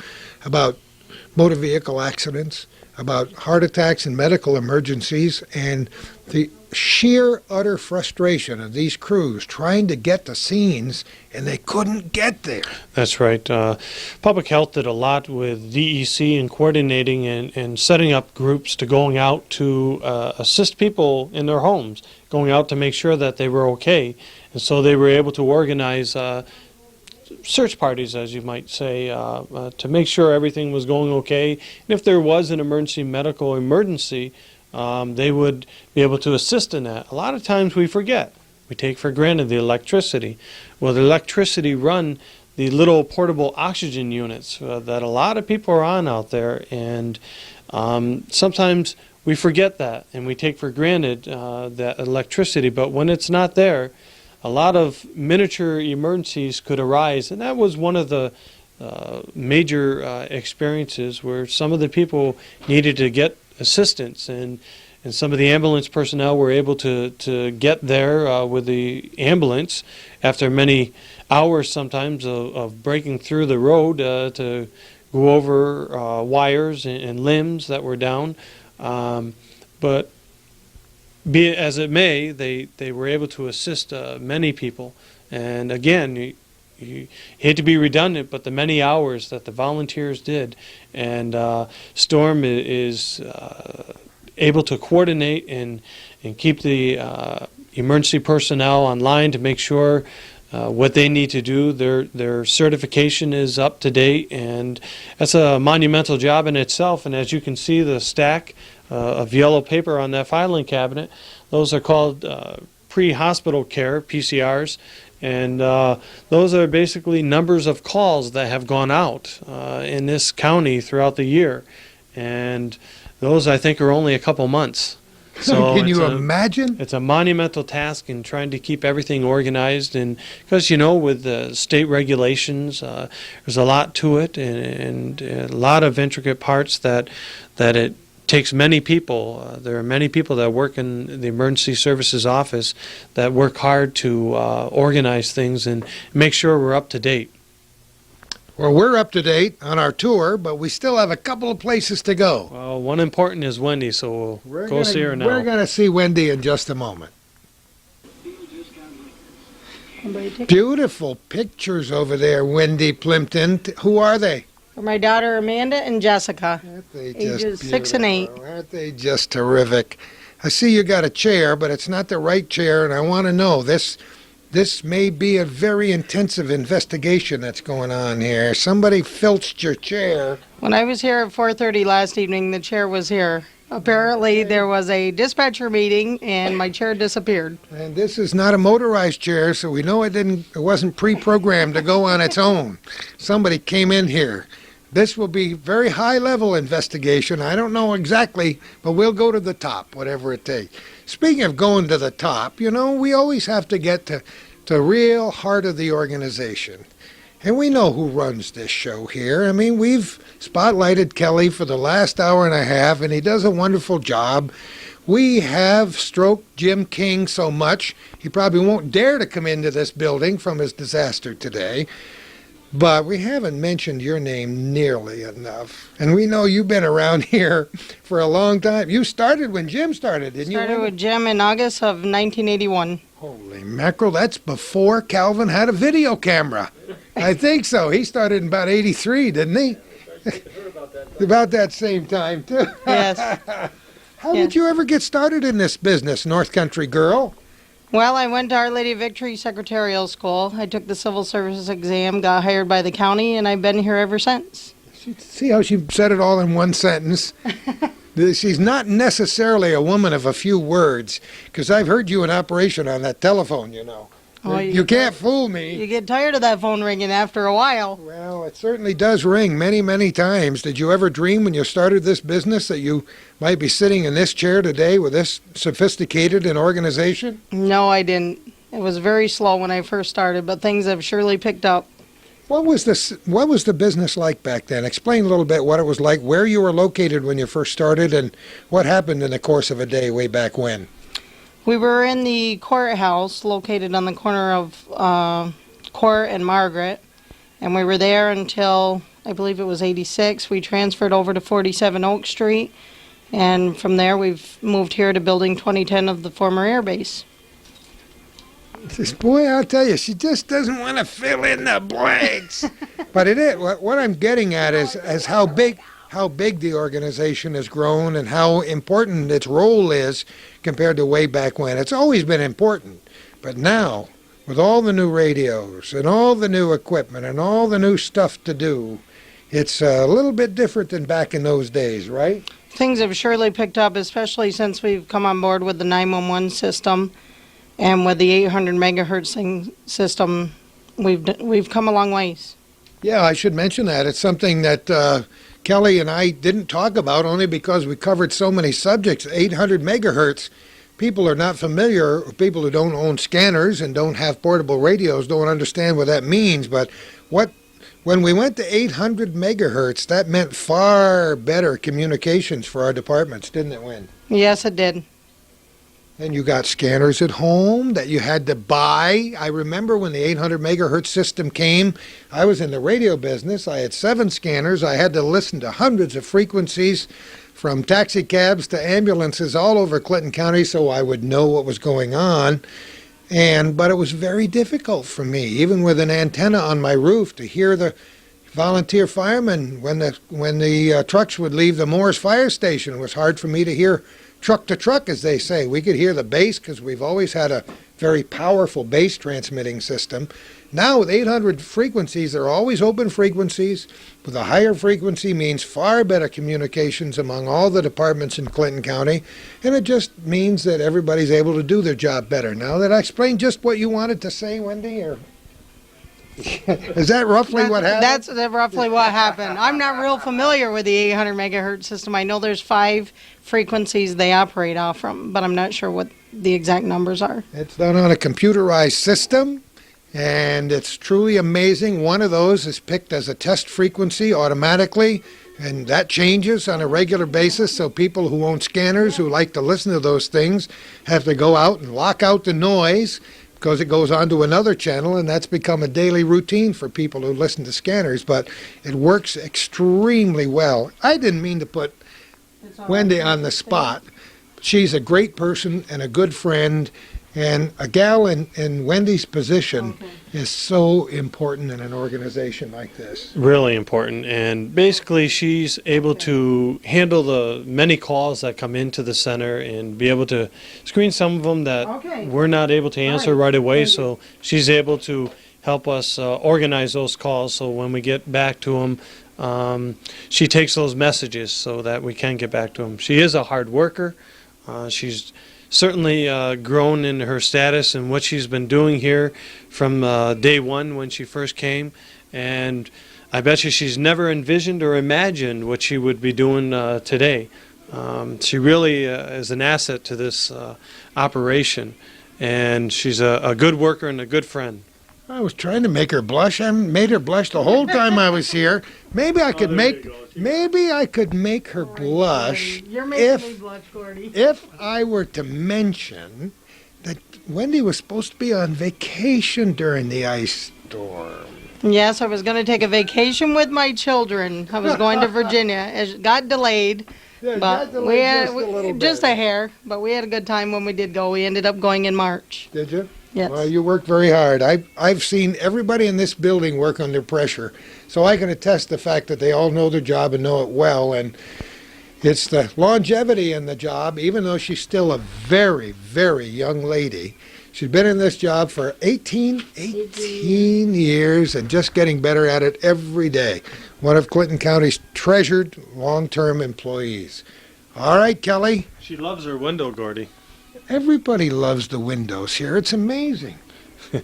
[SPEAKER 1] motor vehicle accidents, about heart attacks and medical emergencies, and the sheer utter frustration of these crews trying to get to scenes, and they couldn't get there.
[SPEAKER 2] That's right. Public Health did a lot with DEC in coordinating and setting up groups to going out to assist people in their homes, going out to make sure that they were okay. And so they were able to organize search parties, as you might say, to make sure everything was going okay. And if there was an medical emergency, they would be able to assist in that. A lot of times we forget. We take for granted the electricity. Well, the electricity run the little portable oxygen units that a lot of people are on out there, and sometimes we forget that and we take for granted that electricity. But when it's not there, a lot of miniature emergencies could arise, and that was one of the major experiences where some of the people needed to get assistance, and some of the ambulance personnel were able to get there with the ambulance after many hours sometimes of breaking through the road to go over wires and limbs that were down. But be it as it may, they were able to assist many people. And again, you hate to be redundant, but the many hours that the volunteers did, and Storm is able to coordinate and keep the emergency personnel online to make sure what they need to do. Their certification is up to date, and that's a monumental job in itself. And as you can see, the stack of yellow paper on that filing cabinet, those are called pre-hospital care, PCRs. And those are basically numbers of calls that have gone out in this county throughout the year. And those, I think, are only a couple months. So
[SPEAKER 1] can you imagine?
[SPEAKER 2] It's a monumental task in trying to keep everything organized. And because, with the state regulations, there's a lot to it, and a lot of intricate parts that it takes many people. There are many people that work in the emergency services office that work hard to organize things and make sure we're up to date.
[SPEAKER 1] Well, we're up to date on our tour, but we still have a couple of places to go.
[SPEAKER 2] Well, one important is Wendy, so we'll go see her now.
[SPEAKER 1] We're going to see Wendy in just a moment. Beautiful pictures over there, Wendy Plimpton. Who are they?
[SPEAKER 4] My daughter Amanda and Jessica,
[SPEAKER 1] Aren't they
[SPEAKER 4] ages
[SPEAKER 1] just
[SPEAKER 4] 6 and 8.
[SPEAKER 1] beautiful? Aren't they just terrific? I see you got a chair, but it's not the right chair, and I want to know, this may be a very intensive investigation that's going on here. Somebody filched your chair.
[SPEAKER 4] When I was here at 4:30 last evening, the chair was here. Apparently there was a dispatcher meeting and my chair disappeared.
[SPEAKER 1] And this is not a motorized chair, so we know it wasn't pre-programmed to go on its own. Somebody came in here. This will be very high-level investigation. I don't know exactly, but we'll go to the top, whatever it takes. Speaking of going to the top, we always have to get to the real heart of the organization. And we know who runs this show here. I mean, we've spotlighted Kelly for the last hour and a half, and he does a wonderful job. We have stroked Jim King so much, he probably won't dare to come into this building from his disaster today. But we haven't mentioned your name nearly enough. And we know you've been around here for a long time. You started when Jim started, didn't you?
[SPEAKER 4] Started with Jim in August of 1981.
[SPEAKER 1] Holy mackerel, that's before Calvin had a video camera. I think so. He started in about 83, didn't he? About that same time, too.
[SPEAKER 4] Yes.
[SPEAKER 1] How did you ever get started in this business, North Country girl?
[SPEAKER 4] Well, I went to Our Lady of Victory Secretarial School. I took the civil services exam, got hired by the county, and I've been here ever since.
[SPEAKER 1] See how she said it all in one sentence? She's not necessarily a woman of a few words, because I've heard you in operation on that telephone, you know.
[SPEAKER 4] Oh,
[SPEAKER 1] You can't fool me.
[SPEAKER 4] You get tired of that phone ringing after a while.
[SPEAKER 1] Well, it certainly does ring many, many times. Did you ever dream when you started this business that you might be sitting in this chair today with this sophisticated an organization?
[SPEAKER 4] No, I didn't. It was very slow when I first started, but things have surely picked up.
[SPEAKER 1] What was the business like back then? Explain a little bit what it was like, where you were located when you first started, and what happened in the course of a day way back when.
[SPEAKER 4] We were in the courthouse located on the corner of Court and Margaret, and we were there until, I believe it was 86. We transferred over to 47 Oak Street, and from there we've moved here to Building 2010 of the former Air Base.
[SPEAKER 1] Boy, I'll tell you, she just doesn't want to fill in the blanks. But it is. What I'm getting at is how big the organization has grown and how important its role is compared to way back when. It's always been important, but now, with all the new radios and all the new equipment and all the new stuff to do, it's a little bit different than back in those days, right?
[SPEAKER 4] Things have surely picked up, especially since we've come on board with the 911 system and with the 800 megahertz system. We've come a long ways.
[SPEAKER 1] Yeah, I should mention that. It's something that Kelly and I didn't talk about only because we covered so many subjects. 800 megahertz, people are not familiar, people who don't own scanners and don't have portable radios don't understand what that means. But when we went to 800 megahertz, that meant far better communications for our departments, didn't it, Wynn?
[SPEAKER 4] Yes, it did.
[SPEAKER 1] And you got scanners at home that you had to buy. I remember when the 800 megahertz system came, I was in the radio business. I had 7 scanners. I had to listen to hundreds of frequencies from taxi cabs to ambulances all over Clinton County so I would know what was going on. But it was very difficult for me, even with an antenna on my roof, to hear the volunteer firemen when the trucks would leave the Moores Fire Station. It was hard for me to hear truck to truck, as they say. We could hear the bass because we've always had a very powerful bass transmitting system. Now with 800 frequencies, they're always open frequencies. With a higher frequency means far better communications among all the departments in Clinton County, and it just means that everybody's able to do their job better. Now that I explained just what you wanted to say, Wendy, or is that roughly what happened?
[SPEAKER 4] That's roughly what happened. I'm not real familiar with the 800 megahertz system. I know there's 5 frequencies they operate off from, but I'm not sure what the exact numbers are.
[SPEAKER 1] It's done on a computerized system, and it's truly amazing. One of those is picked as a test frequency automatically, and that changes on a regular basis, so people who own scanners who like to listen to those things have to go out and lock out the noise because it goes on to another channel, and that's become a daily routine for people who listen to scanners, but it works extremely well. I didn't mean to put Wendy on the spot. She's a great person and a good friend, and a gal in Wendy's position is so important in an organization like this.
[SPEAKER 2] Really important, and basically she's able to handle the many calls that come into the center and be able to screen some of them that we're not able to answer right away, so she's able to help us organize those calls, so when we get back to them, she takes those messages so that we can get back to them. She is a hard worker. She's certainly grown in her status and what she's been doing here from day one when she first came, and I bet you she's never envisioned or imagined what she would be doing today. She really is an asset to this operation, and she's a good worker and a good friend.
[SPEAKER 1] I was trying to make her blush. I made her blush the whole time I was here. Maybe I could make her blush
[SPEAKER 4] You're making me blush, Gordy.
[SPEAKER 1] if I were to mention that Wendy was supposed to be on vacation during the ice storm.
[SPEAKER 4] Yes, I was going to take a vacation with my children. I was going to Virginia. It got delayed, but we had just a hair. But we had a good time when we did go. We ended up going in March.
[SPEAKER 1] Did you?
[SPEAKER 4] Yes.
[SPEAKER 1] Well, you worked very hard. I've seen everybody in this building work under pressure, so I can attest the fact that they all know their job and know it well, and it's the longevity in the job. Even though she's still a very, very young lady, She's been in this job for 18 years and just getting better at it every day. One of Clinton County's treasured long-term employees. All right, Kelly.
[SPEAKER 2] She loves her window, Gordy.
[SPEAKER 1] Everybody loves the windows here. It's amazing.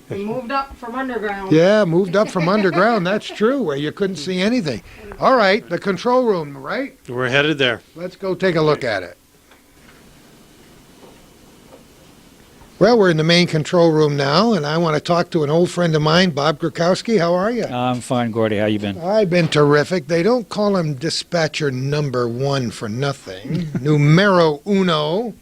[SPEAKER 4] We moved up from underground.
[SPEAKER 1] Yeah, moved up from underground. That's true, where you couldn't see anything. All right, the control room, right?
[SPEAKER 2] We're headed there.
[SPEAKER 1] Let's go take a look at it. Well, we're in the main control room now, and I want to talk to an old friend of mine, Bob Grukowski. How are you?
[SPEAKER 5] I'm fine, Gordy. How you been?
[SPEAKER 1] I've been terrific. They don't call him dispatcher number one for nothing. Numero uno.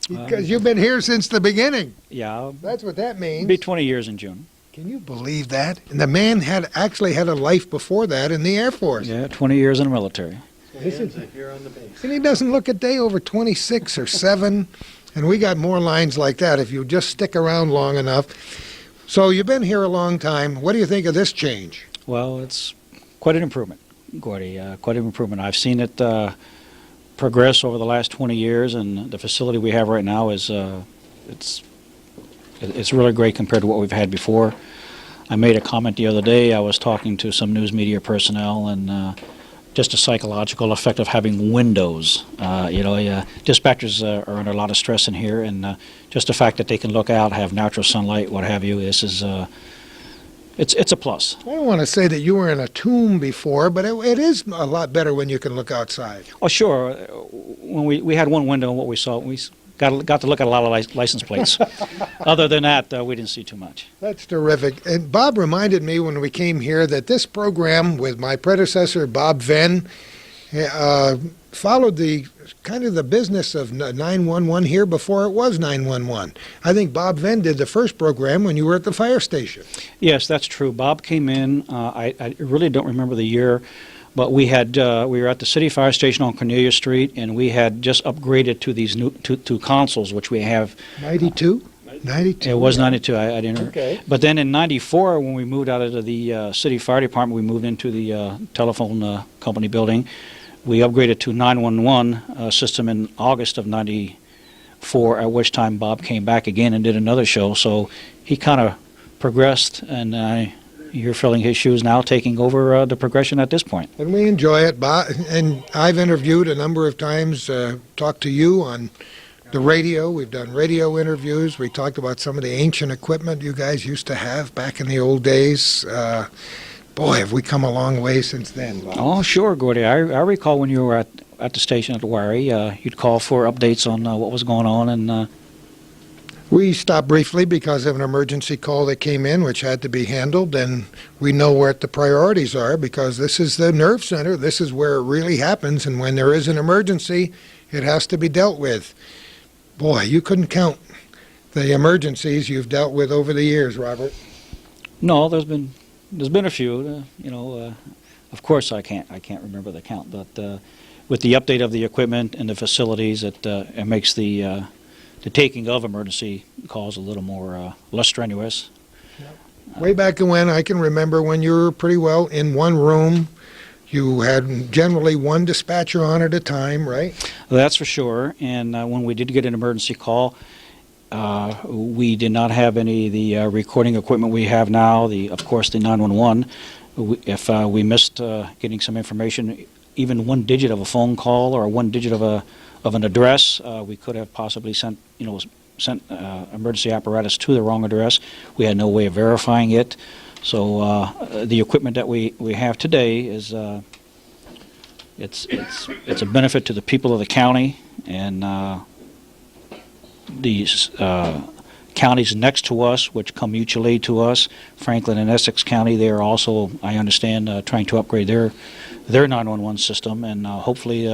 [SPEAKER 1] Because you've been here since the beginning.
[SPEAKER 5] Yeah,
[SPEAKER 1] That's what that means.
[SPEAKER 5] be 20 years in June.
[SPEAKER 1] Can you believe that? And the man actually had a life before that in the Air Force.
[SPEAKER 5] Yeah, 20 years in the military.
[SPEAKER 2] Here on the base.
[SPEAKER 1] And he doesn't look a day over 26 or 7. And we got more lines like that if you just stick around long enough. So you've been here a long time. What do you think of this change?
[SPEAKER 5] Well, it's quite an improvement, Gordy. Quite an improvement. I've seen it progress over the last 20 years, and the facility we have right now is it's really great compared to what we've had before. I made a comment the other day. I was talking to some news media personnel, and just a psychological effect of having windows. Dispatchers are under a lot of stress in here, and just the fact that they can look out, have natural sunlight, what have you, this is it's a plus.
[SPEAKER 1] I don't want to say that you were in a tomb before, but it is a lot better when you can look outside.
[SPEAKER 5] Oh, sure. When we had one window, and what we saw, we got to look at a lot of license plates. Other than that, we didn't see too much.
[SPEAKER 1] That's terrific. And Bob reminded me when we came here that this program with my predecessor, Bob Venn, followed the kind of the business of 911 here before it was 911. I think Bob Venn did the first program when you were at the fire station.
[SPEAKER 5] Yes, that's true. Bob came in. I really don't remember the year, but we were at the city fire station on Cornelia Street, and we had just upgraded to these new two consoles, which we have.
[SPEAKER 1] 92? 92.
[SPEAKER 5] It was 92. I didn't.
[SPEAKER 1] Okay.
[SPEAKER 5] But then in '94, when we moved out of the city fire department, we moved into the telephone company building. We upgraded to 911 system in August of '94, at which time Bob came back again and did another show. So he kind of progressed, and you're filling his shoes now, taking over the progression at this point.
[SPEAKER 1] And we enjoy it, Bob. And I've interviewed a number of times, talked to you on the radio. We've done radio interviews. We talked about some of the ancient equipment you guys used to have back in the old days. Boy, have we come a long way since then, Bob.
[SPEAKER 5] Oh, sure, Gordy. I recall when you were at the station at Wary, you'd call for updates on what was going on, and
[SPEAKER 1] We stopped briefly because of an emergency call that came in, which had to be handled, and we know what the priorities are because this is the nerve center. This is where it really happens, and when there is an emergency, it has to be dealt with. Boy, you couldn't count the emergencies you've dealt with over the years, Robert.
[SPEAKER 5] no, there's been a few. Of course, I can't remember the count, but with the update of the equipment and the facilities, it makes the taking of emergency calls a little more less strenuous.
[SPEAKER 1] Way back when, I can remember when you were pretty well in one room. You had generally one dispatcher on at a time, right?
[SPEAKER 5] That's for sure. And when we did get an emergency call, we did not have any of the recording equipment we have now. Of course, the 911. If we missed getting some information, even one digit of a phone call or one digit of an address, we could have possibly sent emergency apparatus to the wrong address. We had no way of verifying it. So the equipment that we have today is it's a benefit to the people of the county, and these counties next to us, which come mutually to us, Franklin and Essex County, they are also, I understand, trying to upgrade their 911 system, and hopefully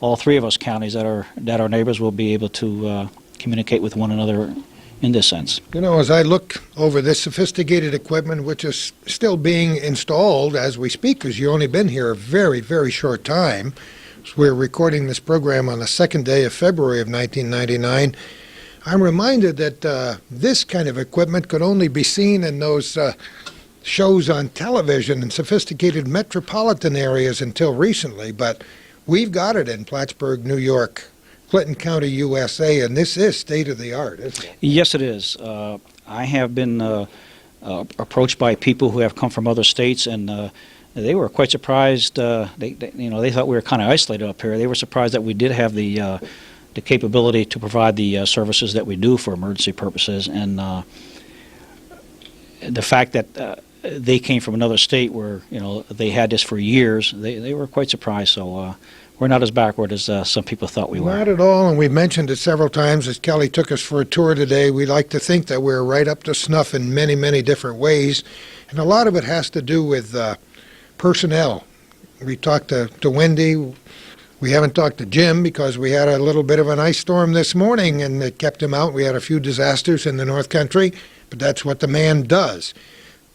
[SPEAKER 5] all three of us counties that are neighbors will be able to communicate with one another in this sense.
[SPEAKER 1] You know, as I look over this sophisticated equipment, which is still being installed as we speak, because you've only been here a very, very short time. So we're recording this program on the second day of February of 1999. I'm reminded that this kind of equipment could only be seen in those shows on television in sophisticated metropolitan areas until recently, but we've got it in Plattsburgh, New York. Clinton County, USA, and this is state-of-the-art, isn't it?
[SPEAKER 5] Yes, it is. I have been approached by people who have come from other states, and they were quite surprised. They thought we were kind of isolated up here. They were surprised that we did have the capability to provide the services that we do for emergency purposes, and the fact that they came from another state where they had this for years. They were quite surprised. So we're not as backward as some people thought we were.
[SPEAKER 1] Not at all, and we've mentioned it several times as Kelly took us for a tour today. We like to think that we're right up to snuff in many, many different ways, and a lot of it has to do with personnel. We talked to Wendy. We haven't talked to Jim because we had a little bit of an ice storm this morning, and it kept him out. We had a few disasters in the North Country, but that's what the man does.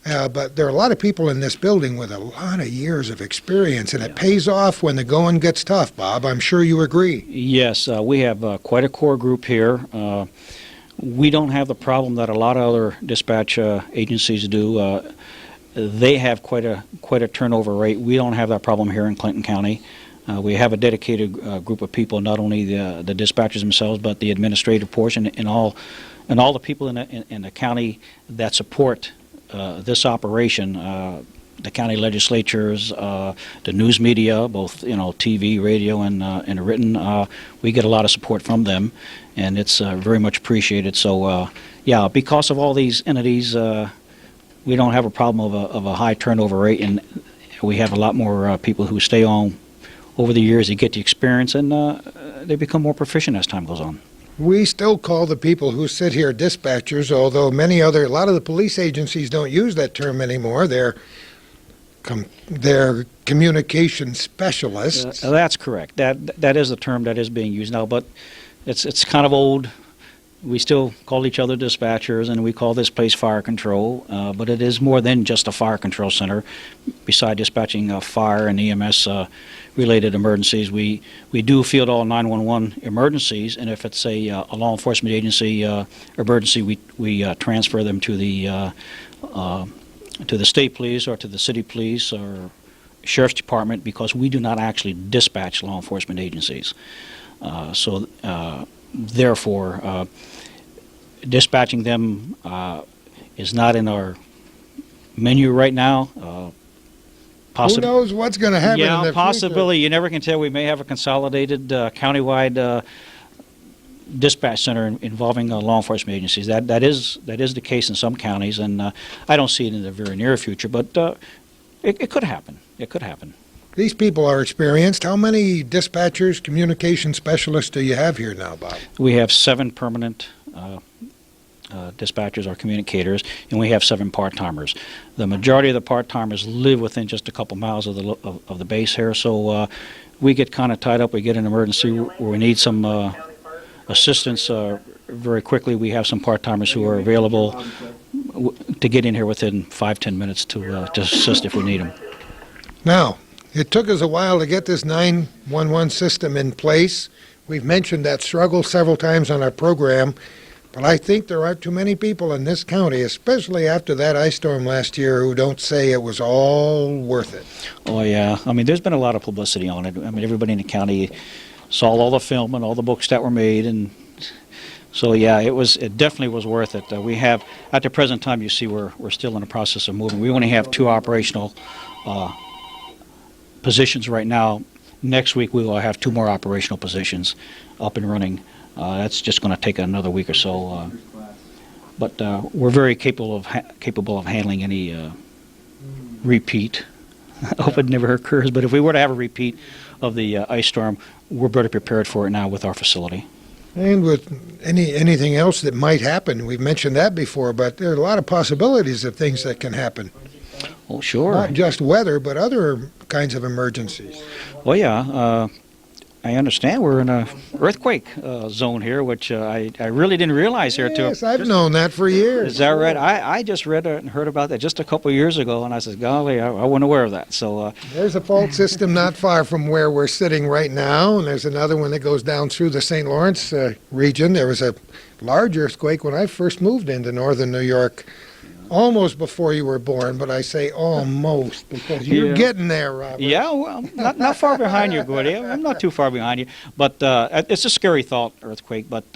[SPEAKER 1] But there are a lot of people in this building with a lot of years of experience, and it pays off when the going gets tough, Bob. I'm sure you agree.
[SPEAKER 5] Yes, we have quite a core group here. We don't have the problem that a lot of other dispatch agencies do. They have quite a turnover rate. We don't have that problem here in Clinton County. We have a dedicated group of people, not only the dispatchers themselves, but the administrative portion and all the people in the county that support this operation, the county legislatures, the news media, both TV, radio, and written. We get a lot of support from them, and it's very much appreciated. So, yeah, because of all these entities, we don't have a problem of a high turnover rate, and we have a lot more people who stay on over the years. They get the experience, and they become more proficient as time goes on.
[SPEAKER 1] We still call the people who sit here dispatchers, although a lot of the police agencies don't use that term anymore. They're communication specialists.
[SPEAKER 5] That's correct. That is the term that is being used now, but it's kind of old. We still call each other dispatchers, and we call this place fire control, but it is more than just a fire control center. Besides dispatching fire and EMS related emergencies, we do field all 911 emergencies, and if it's a law enforcement agency emergency, we transfer them to the state police or to the city police or sheriff's department, because we do not actually dispatch law enforcement agencies. Therefore, dispatching them is not in our menu right now.
[SPEAKER 1] Who knows what's going to happen in the future?
[SPEAKER 5] Possibility. You never can tell. We may have a consolidated countywide dispatch center involving law enforcement agencies. That is the case in some counties, and I don't see it in the very near future, but it could happen. It could happen.
[SPEAKER 1] These people are experienced. How many dispatchers, communication specialists do you have here now, Bob?
[SPEAKER 5] We have 7 permanent dispatchers or communicators, and we have 7 part-timers. The majority of the part-timers live within just a couple miles of the base here, so we get kind of tied up. We get an emergency where we need some assistance very quickly. We have some part-timers who are available to get in here within 5-10 minutes to assist if we need them.
[SPEAKER 1] Now, it took us a while to get this 911 system in place. We've mentioned that struggle several times on our program, but I think there aren't too many people in this county, especially after that ice storm last year, who don't say it was all worth it.
[SPEAKER 5] Oh, yeah. I mean, there's been a lot of publicity on it. I mean, everybody in the county saw all the film and all the books that were made, and so, yeah, it definitely was worth it. We have, at the present time, you see we're still in the process of moving. We only have 2 operational positions right now. Next week we will have 2 more operational positions up and running. That's just going to take another week or so. But we're very capable of handling any repeat. I hope it never occurs, but if we were to have a repeat of the ice storm, we're better prepared for it now with our facility.
[SPEAKER 1] And with anything else that might happen, we've mentioned that before, but there are a lot of possibilities of things that can happen.
[SPEAKER 5] Oh, sure.
[SPEAKER 1] Not just weather, but other kinds of emergencies.
[SPEAKER 5] Well, yeah. I understand we're in a earthquake zone here, which I really didn't realize here.
[SPEAKER 1] Yes, I've known that for years.
[SPEAKER 5] Is that right? I just read and heard about that just a couple of years ago, and I said, golly, I wasn't aware of that. So
[SPEAKER 1] there's a fault system not far from where we're sitting right now, and there's another one that goes down through the St. Lawrence region. There was a large earthquake when I first moved into northern New York almost before you were born, but I say almost because you're
[SPEAKER 5] Yeah.
[SPEAKER 1] getting there, Robert.
[SPEAKER 5] Yeah, well, not far behind you, Gordy. I'm not too far behind you. But it's a scary thought, earthquake. But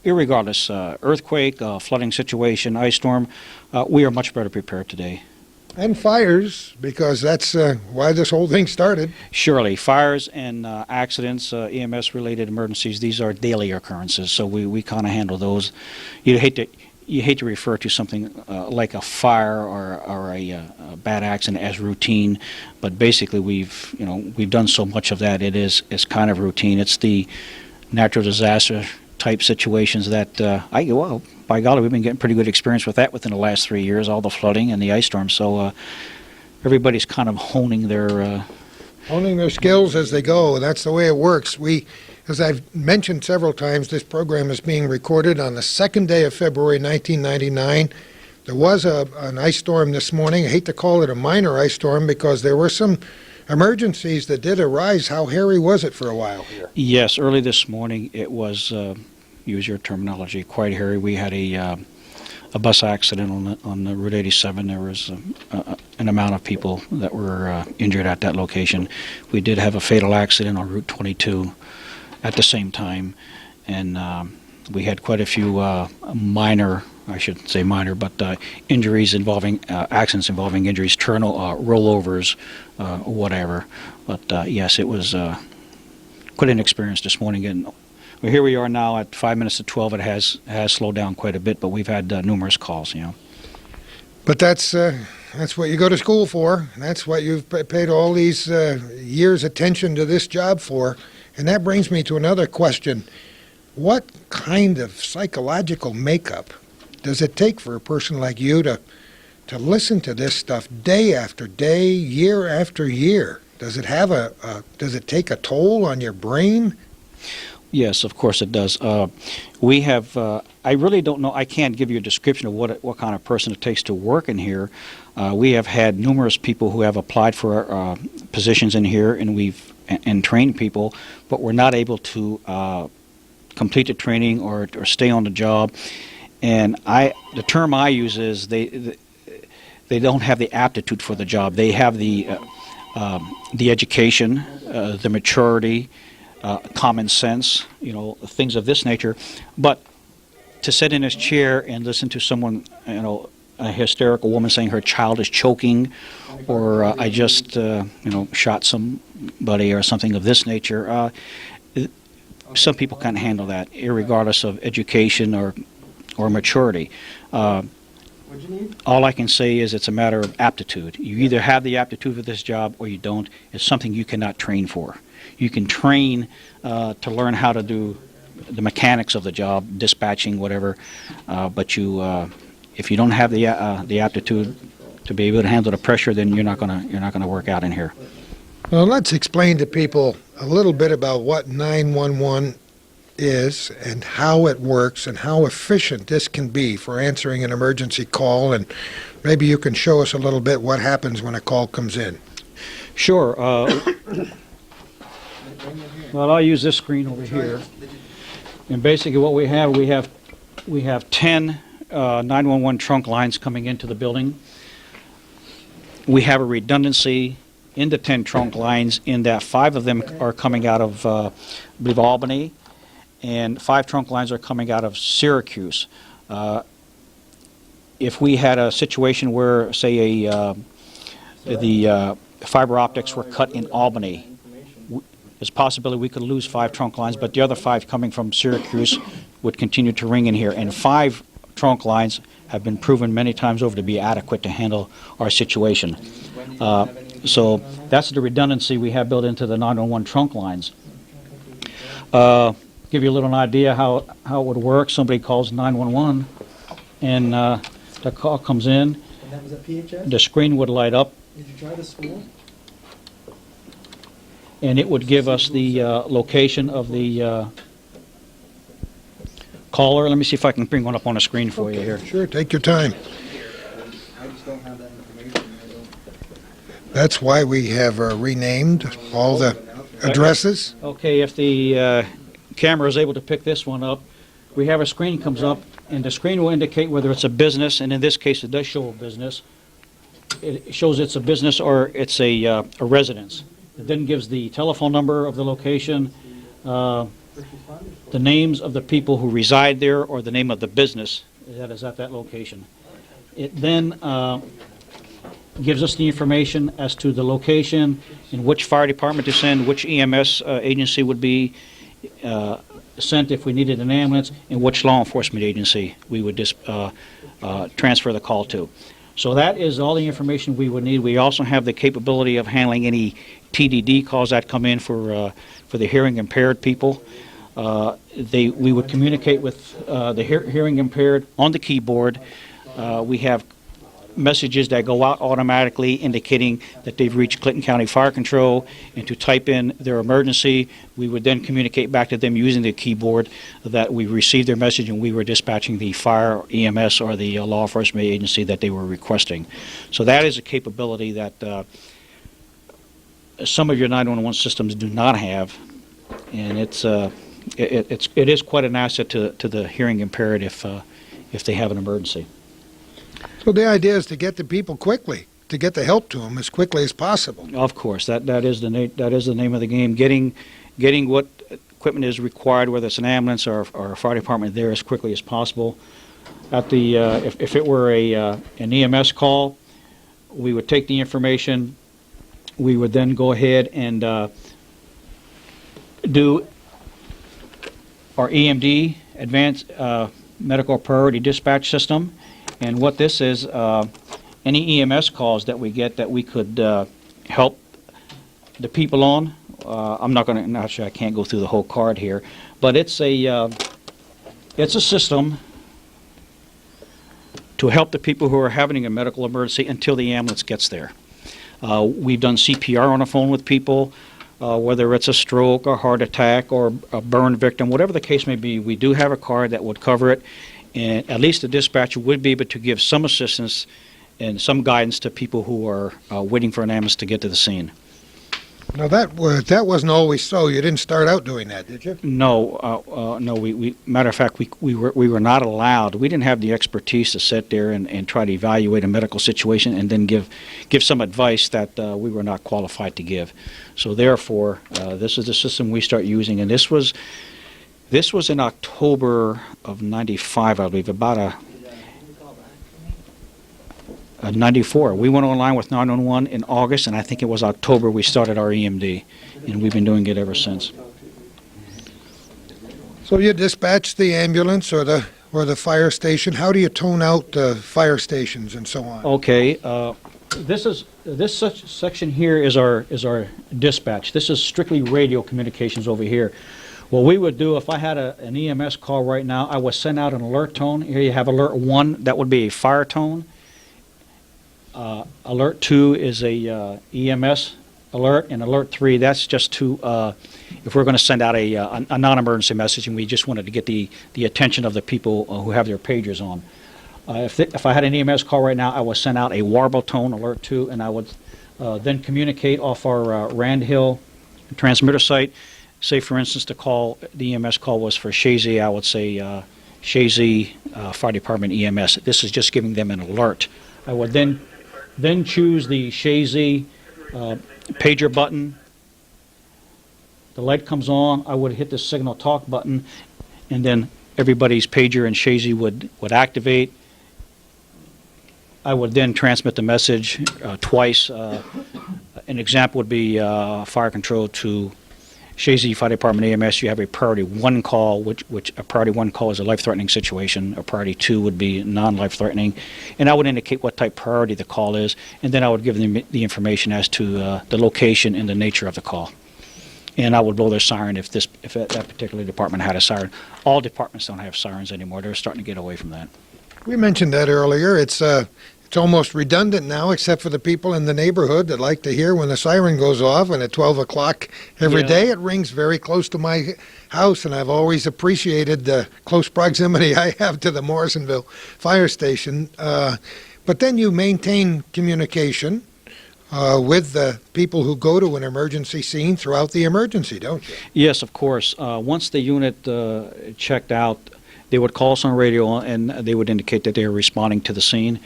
[SPEAKER 5] irregardless, earthquake, flooding situation, ice storm, we are much better prepared today.
[SPEAKER 1] And fires, because that's why this whole thing started.
[SPEAKER 5] Surely, fires and accidents, EMS-related emergencies, these are daily occurrences, so we kind of handle those. You hate to refer to something like a fire or a bad accident as routine, but basically we've done so much of that. It's kind of routine. It's the natural disaster type situations that well, by golly, we've been getting pretty good experience with that within the last 3 years, all the flooding and the ice storms. So everybody's kind of honing their
[SPEAKER 1] skills as they go, and that's the way it works. As I've mentioned several times, this program is being recorded on the second day of February 1999. There was an ice storm this morning. I hate to call it a minor ice storm because there were some emergencies that did arise. How hairy was it for a while here?
[SPEAKER 5] Yes, early this morning it was, use your terminology, quite hairy. We had a bus accident on the Route 87. There was an amount of people that were injured at that location. We did have a fatal accident on Route 22 at the same time, and we had quite a few minor, I should say minor, but injuries involving, accidents involving injuries, rollovers, whatever. But yes, it was quite an experience this morning. And well, here we are now at 5 minutes to 12. It has slowed down quite a bit, but we've had numerous calls,
[SPEAKER 1] But that's what you go to school for. That's what you've paid all these years' attention to this job for. And that brings me to another question. What kind of psychological makeup does it take for a person like you to listen to this stuff day after day, year after year? Does it take a toll on your brain?
[SPEAKER 5] Yes, of course it does. We have, I really don't know, I can't give you a description of what kind of person it takes to work in here. We have had numerous people who have applied for positions in here, and trained people, but we're not able to complete the training or stay on the job. And the term I use is they don't have the aptitude for the job. They have the education, the maturity, common sense, things of this nature, but to sit in his chair and listen to someone, a hysterical woman saying her child is choking, or I just, shot somebody or something of this nature. Some people can't handle that, irregardless of education or maturity. All I can say is it's a matter of aptitude. You either have the aptitude for this job or you don't. It's something you cannot train for. You can train to learn how to do the mechanics of the job, dispatching, whatever, but if you don't have the aptitude to be able to handle the pressure, then you're not gonna work out in here.
[SPEAKER 1] Well, let's explain to people a little bit about what 911 is and how it works and how efficient this can be for answering an emergency call, and maybe you can show us a little bit what happens when a call comes in.
[SPEAKER 5] Sure. Well, I'll use this screen over here, and basically what we have 10 911 trunk lines coming into the building. We have a redundancy in the 10 trunk lines in that 5 of them are coming out of, I believe, Albany, and 5 trunk lines are coming out of Syracuse. If we had a situation where, say, the fiber optics were cut in Albany, there's a possibility we could lose 5 trunk lines, but the other 5 coming from Syracuse would continue to ring in here. And 5 trunk lines have been proven many times over to be adequate to handle our situation. So that's the redundancy we have built into the 911 trunk lines. Give you a little idea how it would work. Somebody calls 911 and the call comes in.
[SPEAKER 6] And that was at PHS?
[SPEAKER 5] The screen would light up.
[SPEAKER 6] Did you try the school?
[SPEAKER 5] And it would give us the location of the caller. Let me see if I can bring one up on a screen for you here.
[SPEAKER 1] Sure, take your time.
[SPEAKER 6] I just don't have that information.
[SPEAKER 1] That's why we have renamed all the addresses.
[SPEAKER 5] Okay, if the camera is able to pick this one up, we have a screen comes up and the screen will indicate whether it's a business, and in this case, it does show a business. It shows it's a business or it's a residence. It then gives the telephone number of the location, the names of the people who reside there, or the name of the business that is at that location. It then gives us the information as to the location and which fire department to send, which EMS agency would be sent if we needed an ambulance, and which law enforcement agency we would just transfer the call to. So that is all the information we would need. We also have the capability of handling any TDD calls that come in for the hearing impaired people. We would communicate with the hearing impaired on the keyboard. We have messages that go out automatically indicating that they've reached Clinton County Fire Control, and to type in their emergency, we would then communicate back to them using the keyboard that we received their message and we were dispatching the fire, EMS, or the law enforcement agency that they were requesting. So that is a capability that some of your 911 systems do not have, and it is quite an asset to the hearing impaired if they have an emergency.
[SPEAKER 1] So the idea is to get the people quickly, to get the help to them as quickly as possible.
[SPEAKER 5] Of course, that is the name of the game. Getting what equipment is required, whether it's an ambulance or a fire department, there as quickly as possible. At the if it were an EMS call, we would take the information. We would then go ahead and do our EMD, Advanced Medical Priority Dispatch System. And what this is, any EMS calls that we get that we could help the people on. I'm not going to, actually I can't go through the whole card here, but it's a system to help the people who are having a medical emergency until the ambulance gets there. We've done CPR on the phone with people, whether it's a stroke or heart attack or a burn victim, whatever the case may be. We do have a card that would cover it. And at least the dispatcher would be able to give some assistance and some guidance to people who are waiting for an ambulance to get to the scene.
[SPEAKER 1] Now that wasn't always so. You didn't start out doing that, did you?
[SPEAKER 5] No, no. Matter of fact, we were not allowed. We didn't have the expertise to sit there and try to evaluate a medical situation and then give some advice that we were not qualified to give. So therefore, this is the system we start using, and this was in October of '95, I believe, about a 94. We went online with 911 in August, and I think it was October we started our EMD, and we've been doing it ever since.
[SPEAKER 1] So you dispatch the ambulance or the fire station. How do you tone out the fire stations and so on?
[SPEAKER 5] Okay, this section here is our dispatch. This is strictly radio communications over here. What we would do, if I had an EMS call right now, I would send out an alert tone. Here you have alert 1, that would be a fire tone. Alert 2 is a EMS alert, and alert 3, that's just to, if we're going to send out a non-emergency message and we just wanted to get the attention of the people who have their pagers on. If I had an EMS call right now, I would send out a warble tone, alert 2, and I would then communicate off our Rand Hill transmitter site. Say, for instance, the EMS call was for Shazy, I would say Shazy Fire Department EMS. This is just giving them an alert. I would then choose the Shazy pager button. The light comes on. I would hit the signal talk button, and then everybody's pager and Shazy would activate. I would then transmit the message twice. An example would be fire control to Shazy Fire Department EMS. You have a priority 1 call, which a priority 1 call is a life-threatening situation. A priority 2 would be non-life-threatening, and I would indicate what type priority the call is, and then I would give them the information as to the location and the nature of the call. And I would blow their siren if that particular department had a siren. All departments don't have sirens anymore. They're starting to get away from that.
[SPEAKER 1] We mentioned that earlier. It's almost redundant now, except for the people in the neighborhood that like to hear when the siren goes off, and at 12 o'clock every day it rings very close to my house, and I've always appreciated the close proximity I have to the Morrisonville fire station. But then you maintain communication with the people who go to an emergency scene throughout the emergency, don't you?
[SPEAKER 5] Yes, of course. Once the unit checked out, they would call us on radio, and they would indicate that they were responding to the scene.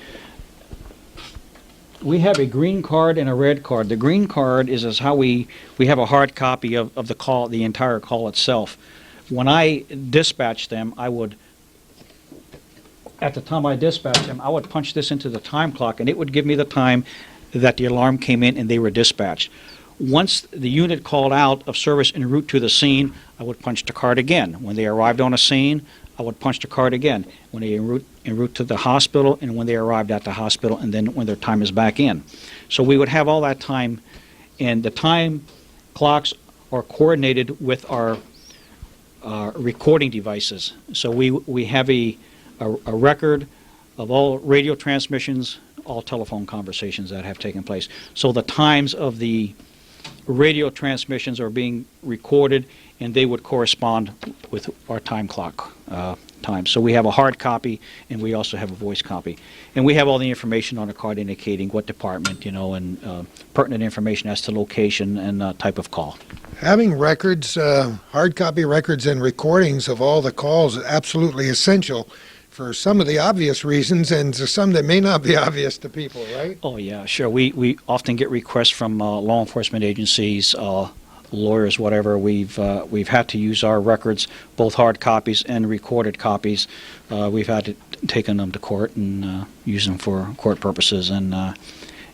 [SPEAKER 5] We have a green card and a red card. The green card is how we have a hard copy of the call, the entire call itself. When I dispatch them, at the time I dispatch them, I would punch this into the time clock, and it would give me the time that the alarm came in and they were dispatched. Once the unit called out of service en route to the scene, I would punch the card again. When they arrived on a scene, I would punch the card again. When they en route to the hospital, and when they arrived at the hospital, and then when their time is back in. So we would have all that time, and the time clocks are coordinated with our recording devices. So we have a record of all radio transmissions, all telephone conversations that have taken place. So the times of the radio transmissions are being recorded, and they would correspond with our time clock time. So we have a hard copy, and we also have a voice copy. And we have all the information on the card indicating what department, and pertinent information as to location and type of call.
[SPEAKER 1] Having records, hard copy records and recordings of all the calls is absolutely essential for some of the obvious reasons and some that may not be obvious to people, right?
[SPEAKER 5] Oh, yeah, sure. We often get requests from law enforcement agencies, lawyers, whatever. We've had to use our records, both hard copies and recorded copies. We've had to taken them to court and use them for court purposes. And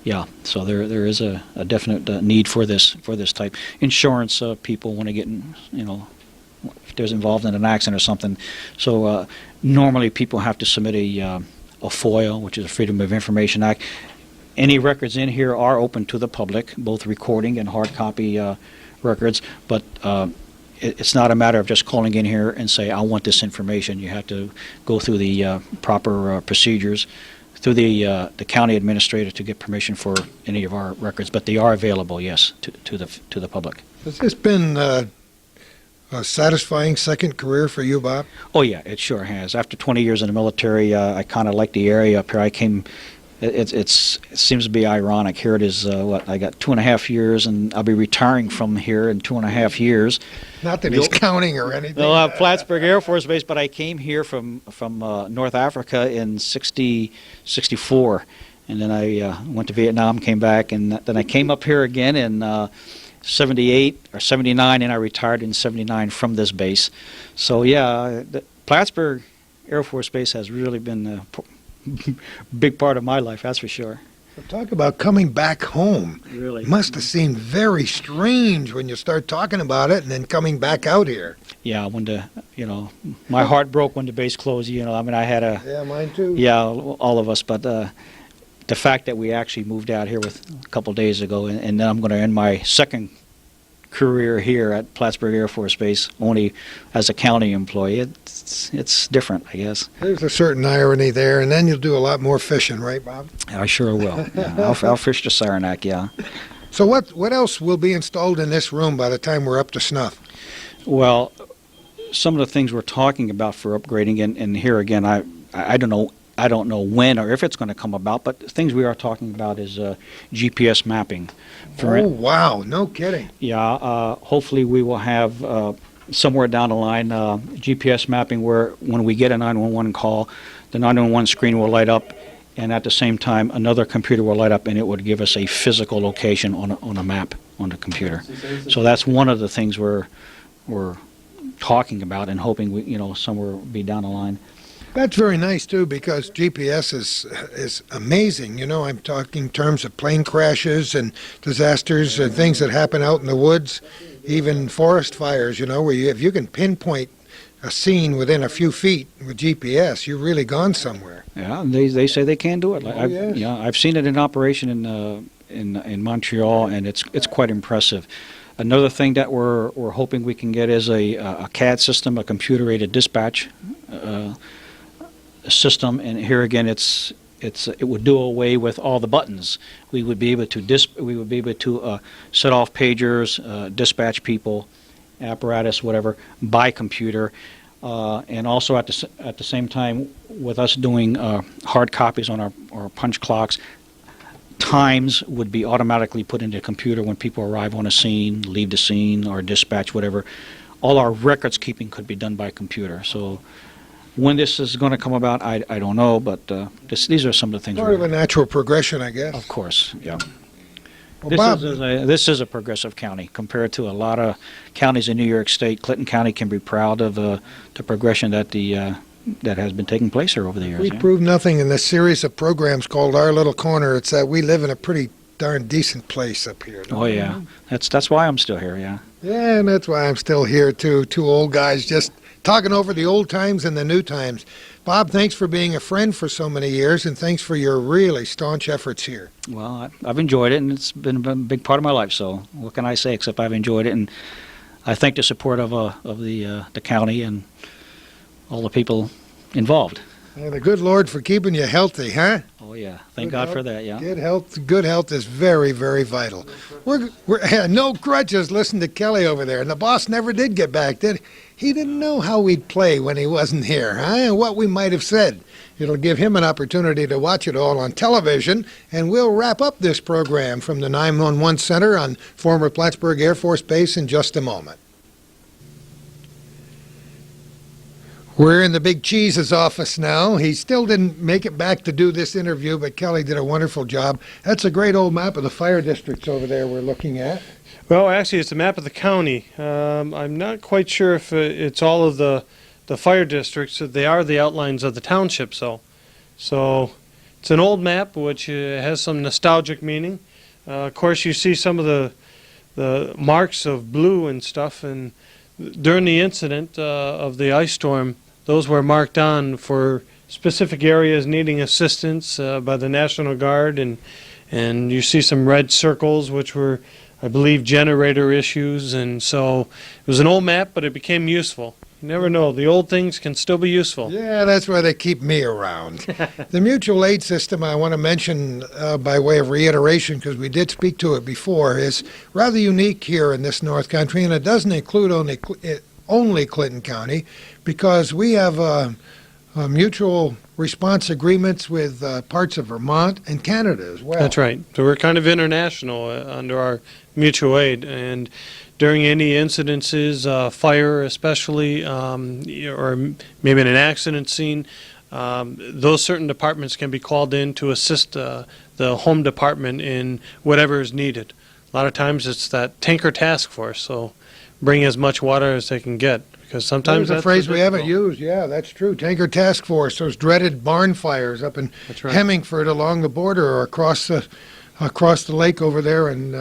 [SPEAKER 5] yeah, so there is a definite need for this type. Insurance people want to get, if there's involved in an accident or something. So normally people have to submit a FOIA, which is a Freedom of Information Act. Any records in here are open to the public, both recording and hard copy records, but it's not a matter of just calling in here and say, I want this information. You have to go through the proper procedures through the county administrator to get permission for any of our records, but they are available, yes, to the public.
[SPEAKER 1] Has this been a satisfying second career for you, Bob?
[SPEAKER 5] Oh yeah, it sure has. After 20 years in the military, I kind of like the area up here. I came. It seems to be ironic. Here it is. I got 2.5 years, and I'll be retiring from here in 2.5 years.
[SPEAKER 1] Not that he's counting or anything.
[SPEAKER 5] No, Plattsburgh Air Force Base, but I came here from North Africa in '64, and then I went to Vietnam, came back, and then I came up here again in '78 or '79, and I retired in '79 from this base. So yeah, the Plattsburgh Air Force Base has really been a big part of my life, that's for sure.
[SPEAKER 1] So talk about coming back home.
[SPEAKER 5] Really.
[SPEAKER 1] It must have seemed very strange when you start talking about it and then coming back out here.
[SPEAKER 5] Yeah, my heart broke when the base closed. I had a.
[SPEAKER 1] Yeah, mine too.
[SPEAKER 5] Yeah, all of us, but the fact that we actually moved out here a couple days ago, and then I'm going to end my second career here at Plattsburgh Air Force Base only as a county employee. It's different, I guess.
[SPEAKER 1] There's a certain irony there, and then you'll do a lot more fishing, right, Bob?
[SPEAKER 5] I sure will. Yeah, I'll fish the Saranac, yeah.
[SPEAKER 1] So what else will be installed in this room by the time we're up to snuff?
[SPEAKER 5] Well, some of the things we're talking about for upgrading, and here again, I don't know when or if it's going to come about, but things we are talking about is GPS mapping.
[SPEAKER 1] Wow, no kidding.
[SPEAKER 5] Yeah, hopefully we will have somewhere down the line GPS mapping where when we get a 911 call, the 911 screen will light up, and at the same time another computer will light up, and it would give us a physical location on a map on the computer. So that's one of the things we're talking about and hoping somewhere be down the line.
[SPEAKER 1] That's very nice, too, because GPS is amazing. I'm talking in terms of plane crashes and disasters and things that happen out in the woods, even forest fires, where if you can pinpoint a scene within a few feet with GPS, you've really gone somewhere.
[SPEAKER 5] Yeah, they say they can do it.
[SPEAKER 1] Yes.
[SPEAKER 5] Yeah, I've seen it in operation in Montreal, and it's quite impressive. Another thing that we're hoping we can get is a CAD system, a computer-aided dispatch system, and here again it would do away with all the buttons. We would be able to set off pagers, dispatch people, apparatus, whatever, by computer, and also at the same time with us doing hard copies on our punch clocks, times would be automatically put into the computer when people arrive on a scene, leave the scene, or dispatch, whatever. All our records keeping could be done by computer. So When this is going to come about, I don't know, but these are some of the things.
[SPEAKER 1] Part of a natural progression, I guess.
[SPEAKER 5] Of course, yeah.
[SPEAKER 1] Well, Bob,
[SPEAKER 5] This is a progressive county compared to a lot of counties in New York State. Clinton County can be proud of the progression that that has been taking place here over the years.
[SPEAKER 1] we
[SPEAKER 5] Yeah.
[SPEAKER 1] proved nothing in this series of programs called Our Little Corner. It's that we live in a pretty darn decent place up here.
[SPEAKER 5] Oh yeah, that's why I'm still here. Yeah.
[SPEAKER 1] Yeah, and that's why I'm still here too. Two old guys just talking over the old times and the new times. Bob, thanks for being a friend for so many years, and thanks for your really staunch efforts here.
[SPEAKER 5] Well, I've enjoyed it, and it's been a big part of my life. So what can I say except I've enjoyed it, and I thank the support of the county and all the people involved.
[SPEAKER 1] And the good Lord for keeping you healthy, huh?
[SPEAKER 5] Oh yeah, thank
[SPEAKER 1] Good
[SPEAKER 5] God
[SPEAKER 1] health.
[SPEAKER 5] for that. Yeah.
[SPEAKER 1] Good health is very, very vital. We're no crutches. Listen to Kelly over there, and the boss never did get back, did he? He didn't know how we'd play when he wasn't here, huh? And what we might have said. It'll give him an opportunity to watch it all on television, and we'll wrap up this program from the 911 Center on former Plattsburgh Air Force Base in just a moment. We're in the Big Cheese's office now. He still didn't make it back to do this interview, but Kelly did a wonderful job. That's a great old map of the fire districts over there we're looking at.
[SPEAKER 2] Well, actually, it's a map of the county. I'm not quite sure if it's all of the fire districts. They are the outlines of the townships, though. So it's an old map, which has some nostalgic meaning. Of course, you see some of the marks of blue and stuff. And during the incident of the ice storm, those were marked on for specific areas needing assistance by the National Guard. And you see some red circles, which were, I believe, generator issues. And so it was an old map, but it became useful. You never know. The old things can still be useful.
[SPEAKER 1] Yeah, that's why they keep me around. The mutual aid system, I want to mention by way of reiteration, because we did speak to it before, is rather unique here in this North Country, and it doesn't include only Clinton County, because we have mutual response agreements with parts of Vermont and Canada as well.
[SPEAKER 2] That's right. So we're kind of international under our mutual aid. And during any incidences, fire especially, or maybe in an accident scene, those certain departments can be called in to assist the home department in whatever is needed. A lot of times it's that tanker task force, so bring as much water as they can get. Because sometimes
[SPEAKER 1] There's a phrase we haven't used. Yeah, that's true. Tanker Task Force, those dreaded barn fires up in
[SPEAKER 2] That's right.
[SPEAKER 1] Hemingford along the border or across the lake over there in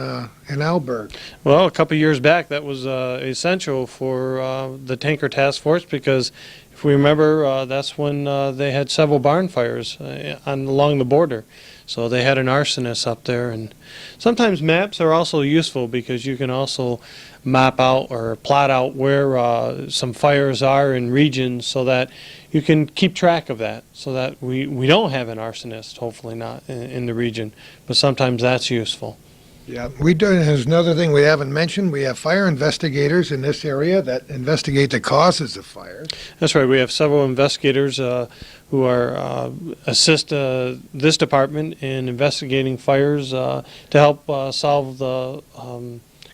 [SPEAKER 1] Alberg.
[SPEAKER 2] Well, a couple of years back, that was essential for the tanker task force because, if we remember, that's when they had several barn fires along the border. So they had an arsonist up there, and sometimes maps are also useful because you can also map out or plot out where some fires are in regions so that you can keep track of that, so that we don't have an arsonist, hopefully not, in the region. But sometimes that's useful.
[SPEAKER 1] Yeah, there's another thing we haven't mentioned. We have fire investigators in this area that investigate the causes of fires.
[SPEAKER 2] That's right. We have several investigators who are assist this department in investigating fires to help solve the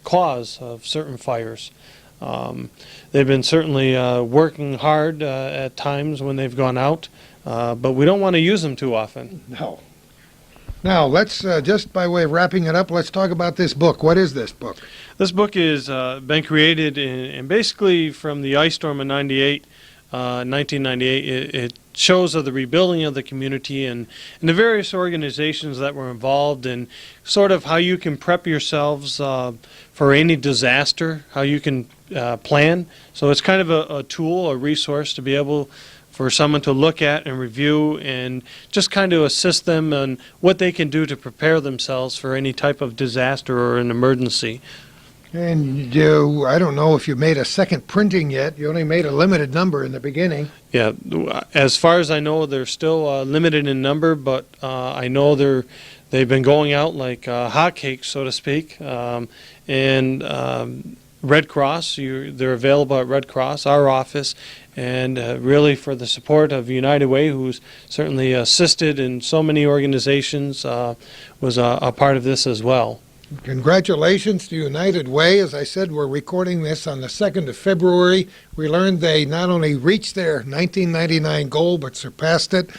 [SPEAKER 2] cause of certain fires. They've been certainly working hard at times when they've gone out, but we don't want to use them too often.
[SPEAKER 1] No. Now, let's, just by way of wrapping it up, let's talk about this book. What is this book?
[SPEAKER 2] This book has been created and basically from the ice storm of 1998, it shows of the rebuilding of the community and the various organizations that were involved and sort of how you can prep yourselves for any disaster, how you can plan. So it's kind of a tool, a resource to be able for someone to look at and review and just kind of assist them on what they can do to prepare themselves for any type of disaster or an emergency.
[SPEAKER 1] And I don't know if you made a second printing yet. You only made a limited number in the beginning.
[SPEAKER 2] Yeah, as far as I know, they're still limited in number, but I know they've been going out like hotcakes, so to speak. And Red Cross, they're available at Red Cross, our office, and really for the support of United Way, who's certainly assisted in so many organizations, was a part of this as well.
[SPEAKER 1] Congratulations to United Way. As I said, we're recording this on the 2nd of February. We learned they not only reached their 1999 goal, but surpassed it.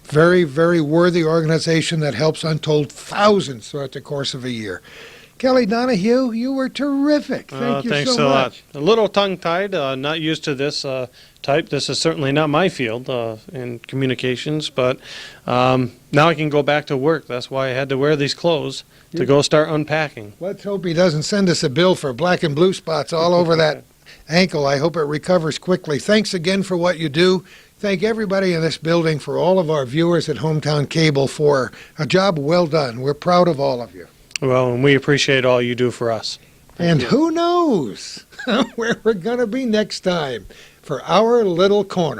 [SPEAKER 1] Very, very worthy organization that helps untold thousands throughout the course of a year. Kelly Donahue, you were terrific. Thank you
[SPEAKER 2] Thanks
[SPEAKER 1] so
[SPEAKER 2] a lot.
[SPEAKER 1] much.
[SPEAKER 2] A little tongue-tied, not used to this type. This is certainly not my field in communications, but now I can go back to work. That's why I had to wear these clothes to go start unpacking.
[SPEAKER 1] Let's hope he doesn't send us a bill for black and blue spots all over that ankle. I hope it recovers quickly. Thanks again for what you do. Thank everybody in this building, for all of our viewers at Hometown Cable, for a job well done. We're proud of all of you.
[SPEAKER 2] Well, and we appreciate all you do for us.
[SPEAKER 1] And who knows where we're going to be next time for our little corner.